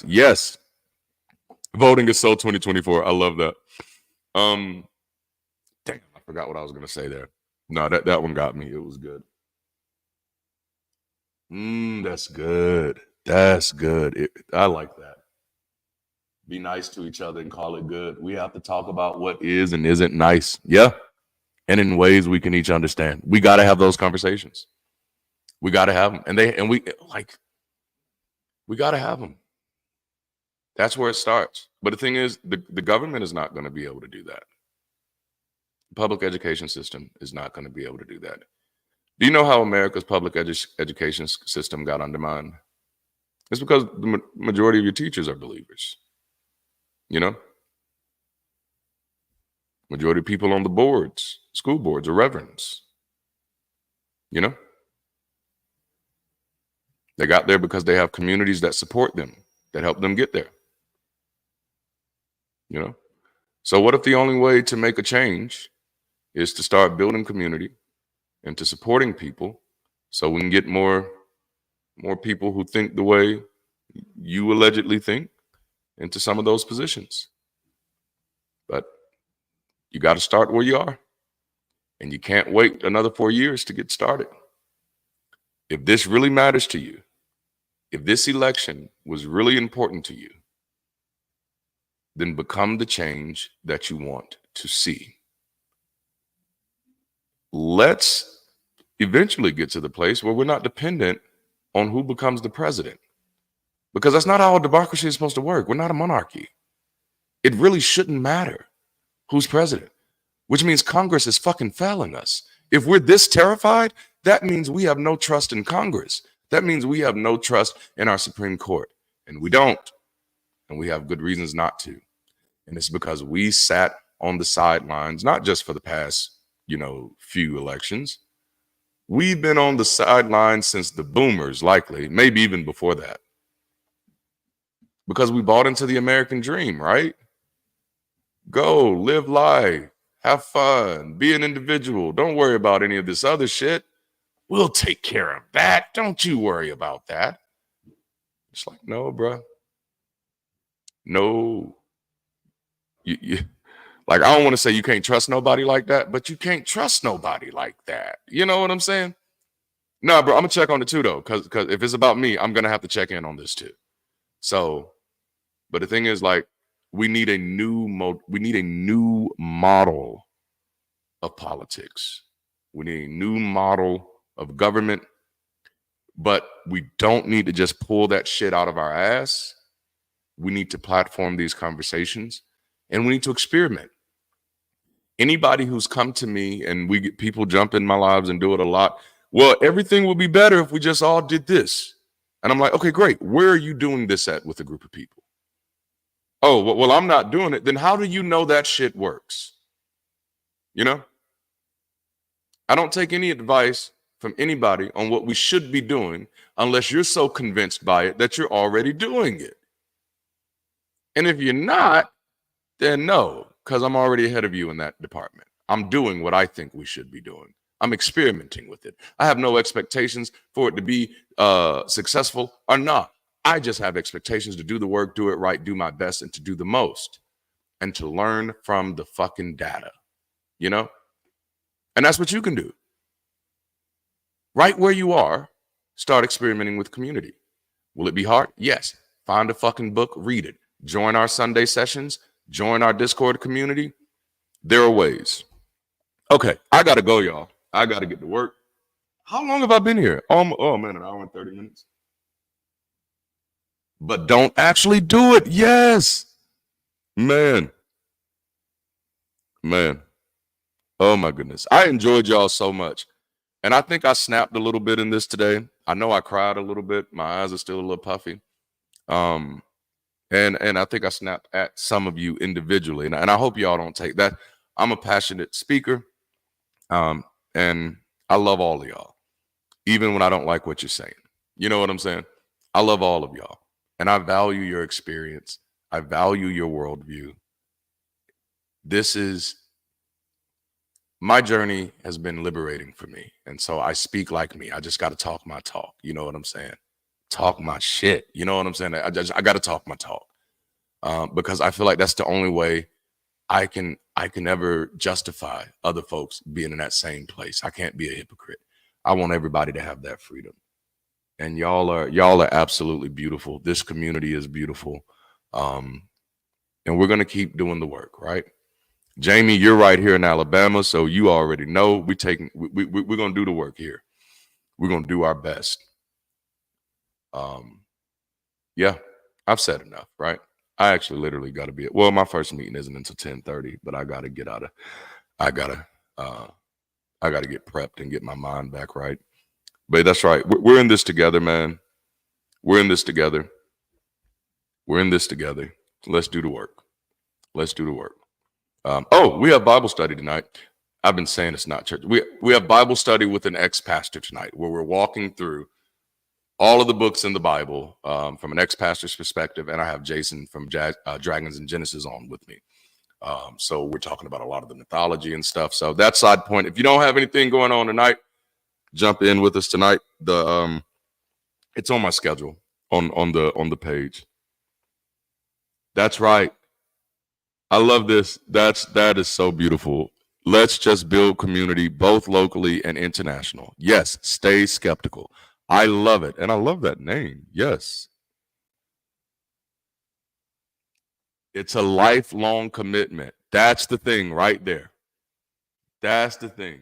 Yes. Voting is so 2024. I love that. Damn, I forgot what I was going to say there. No, that one got me. It was good. That's good. That's good. I like that. Be nice to each other and call it good. We have to talk about what is and isn't nice. Yeah. And in ways we can each understand. We got to have those conversations. We got to have them. And we got to have them. That's where it starts. But the thing is, the government is not going to be able to do that. The public education system is not going to be able to do that. Do you know how America's public education system got undermined? It's because the majority of your teachers are believers. You know? Majority of people on the boards, school boards, are reverends. You know? They got there because they have communities that support them, that help them get there. You know? So what if the only way to make a change is to start building community and to supporting people so we can get more people who think the way you allegedly think into some of those positions? But you got to start where you are, and you can't wait another 4 years to get started. If this really matters to you, if this election was really important to you, then become the change that you want to see. Let's eventually get to the place where we're not dependent on who becomes the president, because that's not how a democracy is supposed to work. We're not a monarchy. It really shouldn't matter who's president, which means Congress is fucking failing us. If we're this terrified, that means we have no trust in Congress. That means we have no trust in our Supreme Court, and we don't. And we have good reasons not to. And it's because we sat on the sidelines, not just for the past, few elections. We've been on the sidelines since the boomers, likely, maybe even before that. Because we bought into the American dream, right? Go, live life, have fun, be an individual. Don't worry about any of this other shit. We'll take care of that. Don't you worry about that. It's like, no, bro. No. Like, I don't want to say you can't trust nobody like that, but you can't trust nobody like that. You know what I'm saying? No, bro, I'm going to check on it too, though, because if it's about me, I'm going to have to check in on this too. So, but the thing is, like, we need a new model of politics. We need a new model of government, but we don't need to just pull that shit out of our ass. We need to platform these conversations, and we need to experiment. Anybody who's come to me, and we get people jump in my lives and do it a lot. Well, everything will be better if we just all did this. And I'm like, okay, great. Where are you doing this at with a group of people? Oh, well, I'm not doing it. Then how do you know that shit works? I don't take any advice from anybody on what we should be doing unless you're so convinced by it that you're already doing it. And if you're not, then no, because I'm already ahead of you in that department. I'm doing what I think we should be doing. I'm experimenting with it. I have no expectations for it to be successful or not. I just have expectations to do the work, do it right, do my best, and to do the most, and to learn from the fucking data, And that's what you can do. Right where you are, start experimenting with community. Will it be hard? Yes. Find a fucking book, read it. Join our Sunday sessions. Join our Discord community. There are ways. Okay, I got to go, y'all. I got to get to work. How long have I been here? Oh, man, an hour and 30 minutes. But don't actually do it. Yes. Man. Oh, my goodness. I enjoyed y'all so much. And I think I snapped a little bit in this today. I know I cried a little bit. My eyes are still a little puffy. And I think I snapped at some of you individually. And I hope y'all don't take that. I'm a passionate speaker. And I love all of y'all, even when I don't like what you're saying. You know what I'm saying? I love all of y'all. And I value your experience. I value your worldview. My journey has been liberating for me. And so I speak like me. I just got to talk my talk. You know what I'm saying? Talk my shit. You know what I'm saying? I got to talk my talk. Because I feel like that's the only way I can ever justify other folks being in that same place. I can't be a hypocrite. I want everybody to have that freedom. And y'all are absolutely beautiful. This community is beautiful. And we're gonna keep doing the work, right? Jamie, you're right here in Alabama, so you already know we're gonna do the work here. We're gonna do our best. Yeah, I've said enough, right? I actually literally gotta be well, my first meeting isn't until 10:30, but I gotta get I gotta get prepped and get my mind back right. But that's right. We're in this together, man. We're in this together. We're in this together. Let's do the work. Let's do the work. We have Bible study tonight. I've been saying it's not church. We have Bible study with an ex-pastor tonight, where we're walking through all of the books in the Bible from an ex-pastor's perspective, and I have Jason from Dragons and Genesis on with me. So we're talking about a lot of the mythology and stuff. So that side point. If you don't have anything going on tonight, jump in with us tonight. It's on my schedule on the page. That's right. I love this. That is so beautiful. Let's just build community, both locally and international. Yes, stay skeptical. I love it. And I love that name. Yes. It's a lifelong commitment. That's the thing right there. That's the thing.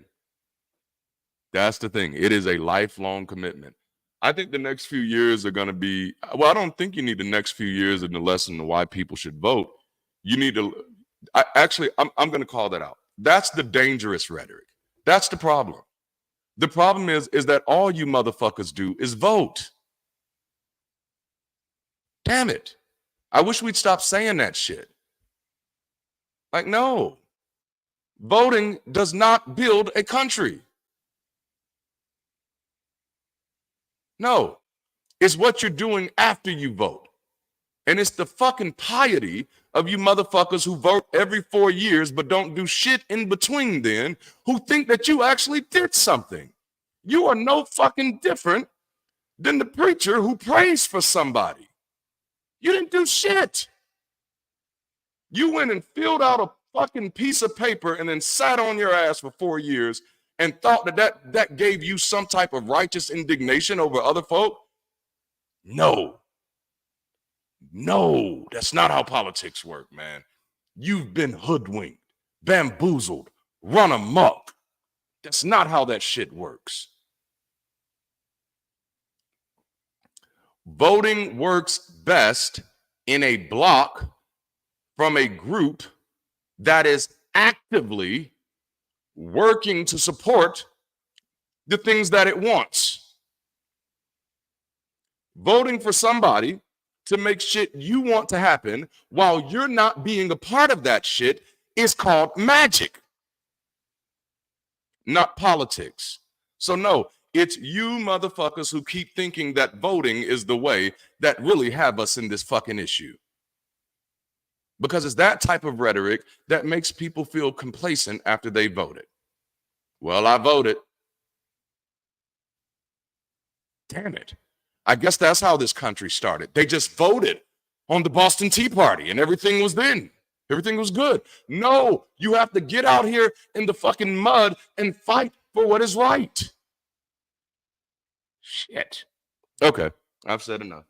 That's the thing. It is a lifelong commitment. I think the next few years are going to be, well, I don't think you need the next few years in the lesson of why people should vote. You need to, I'm going to call that out. That's the dangerous rhetoric. That's the problem. The problem is that all you motherfuckers do is vote. Damn it. I wish we'd stop saying that shit. Like, no. Voting does not build a country. No. It's what you're doing after you vote. And it's the fucking piety of you motherfuckers who vote every 4 years but don't do shit in between then, who think that you actually did something. You are no fucking different than the preacher who prays for somebody. You didn't do shit. You went and filled out a fucking piece of paper and then sat on your ass for 4 years and thought that gave you some type of righteous indignation over other folk. No, that's not how politics work, man. You've been hoodwinked, bamboozled, run amok. That's not how that shit works. Voting works best in a block from a group that is actively working to support the things that it wants. Voting for somebody to make shit you want to happen while you're not being a part of that shit is called magic, not politics. So no, it's you motherfuckers who keep thinking that voting is the way that really have us in this fucking issue. Because it's that type of rhetoric that makes people feel complacent after they voted. Well, I voted. Damn it. I guess that's how this country started. They just voted on the Boston Tea Party and everything was good. No, you have to get out here in the fucking mud and fight for what is right. Shit. Okay, I've said enough.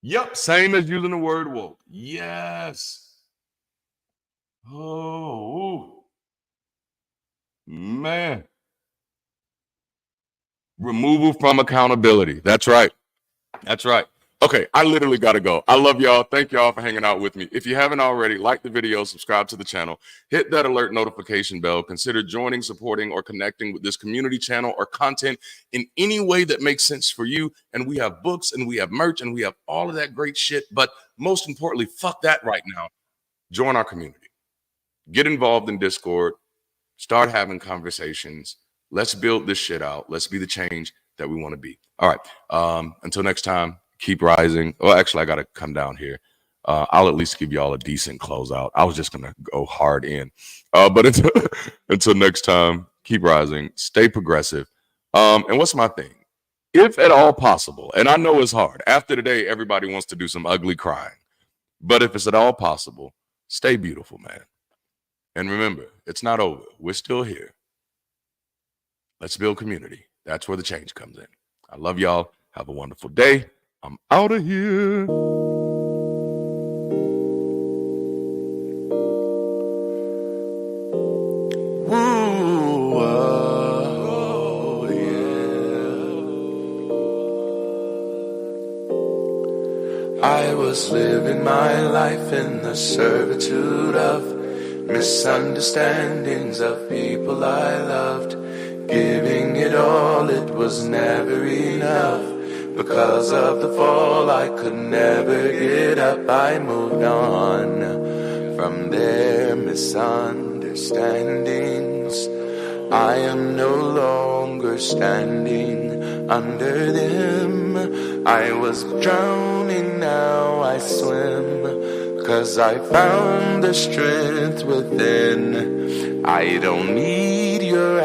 Yep, same as using the word woke. Yes. Oh, man. Removal from accountability. That's right. Okay, I literally got to go. I love y'all. Thank y'all for hanging out with me. If you haven't already, like the video, subscribe to the channel, hit that alert notification bell, consider joining, supporting, or connecting with this community channel or content in any way that makes sense for you. And we have books and we have merch and we have all of that great shit. But most importantly, fuck that right now. Join our community. Get involved in Discord. Start having conversations. Let's build this shit out. Let's be the change that we want to be. All right. Until next time. Keep rising. Oh, actually, I got to come down here. I'll at least give y'all a decent closeout. I was just going to go hard in. But until next time, keep rising. Stay progressive. And what's my thing? If at all possible, and I know it's hard. After today, everybody wants to do some ugly crying. But if it's at all possible, stay beautiful, man. And remember, it's not over. We're still here. Let's build community. That's where the change comes in. I love y'all. Have a wonderful day. I'm out of here. Woo, oh, yeah. I was living my life in the servitude of misunderstandings of people I loved. Giving it all, it was never enough. Because of the fall, I could never get up. I moved on from their misunderstandings. I am no longer standing under them. I was drowning, now I swim. 'Cause I found the strength within. I don't need your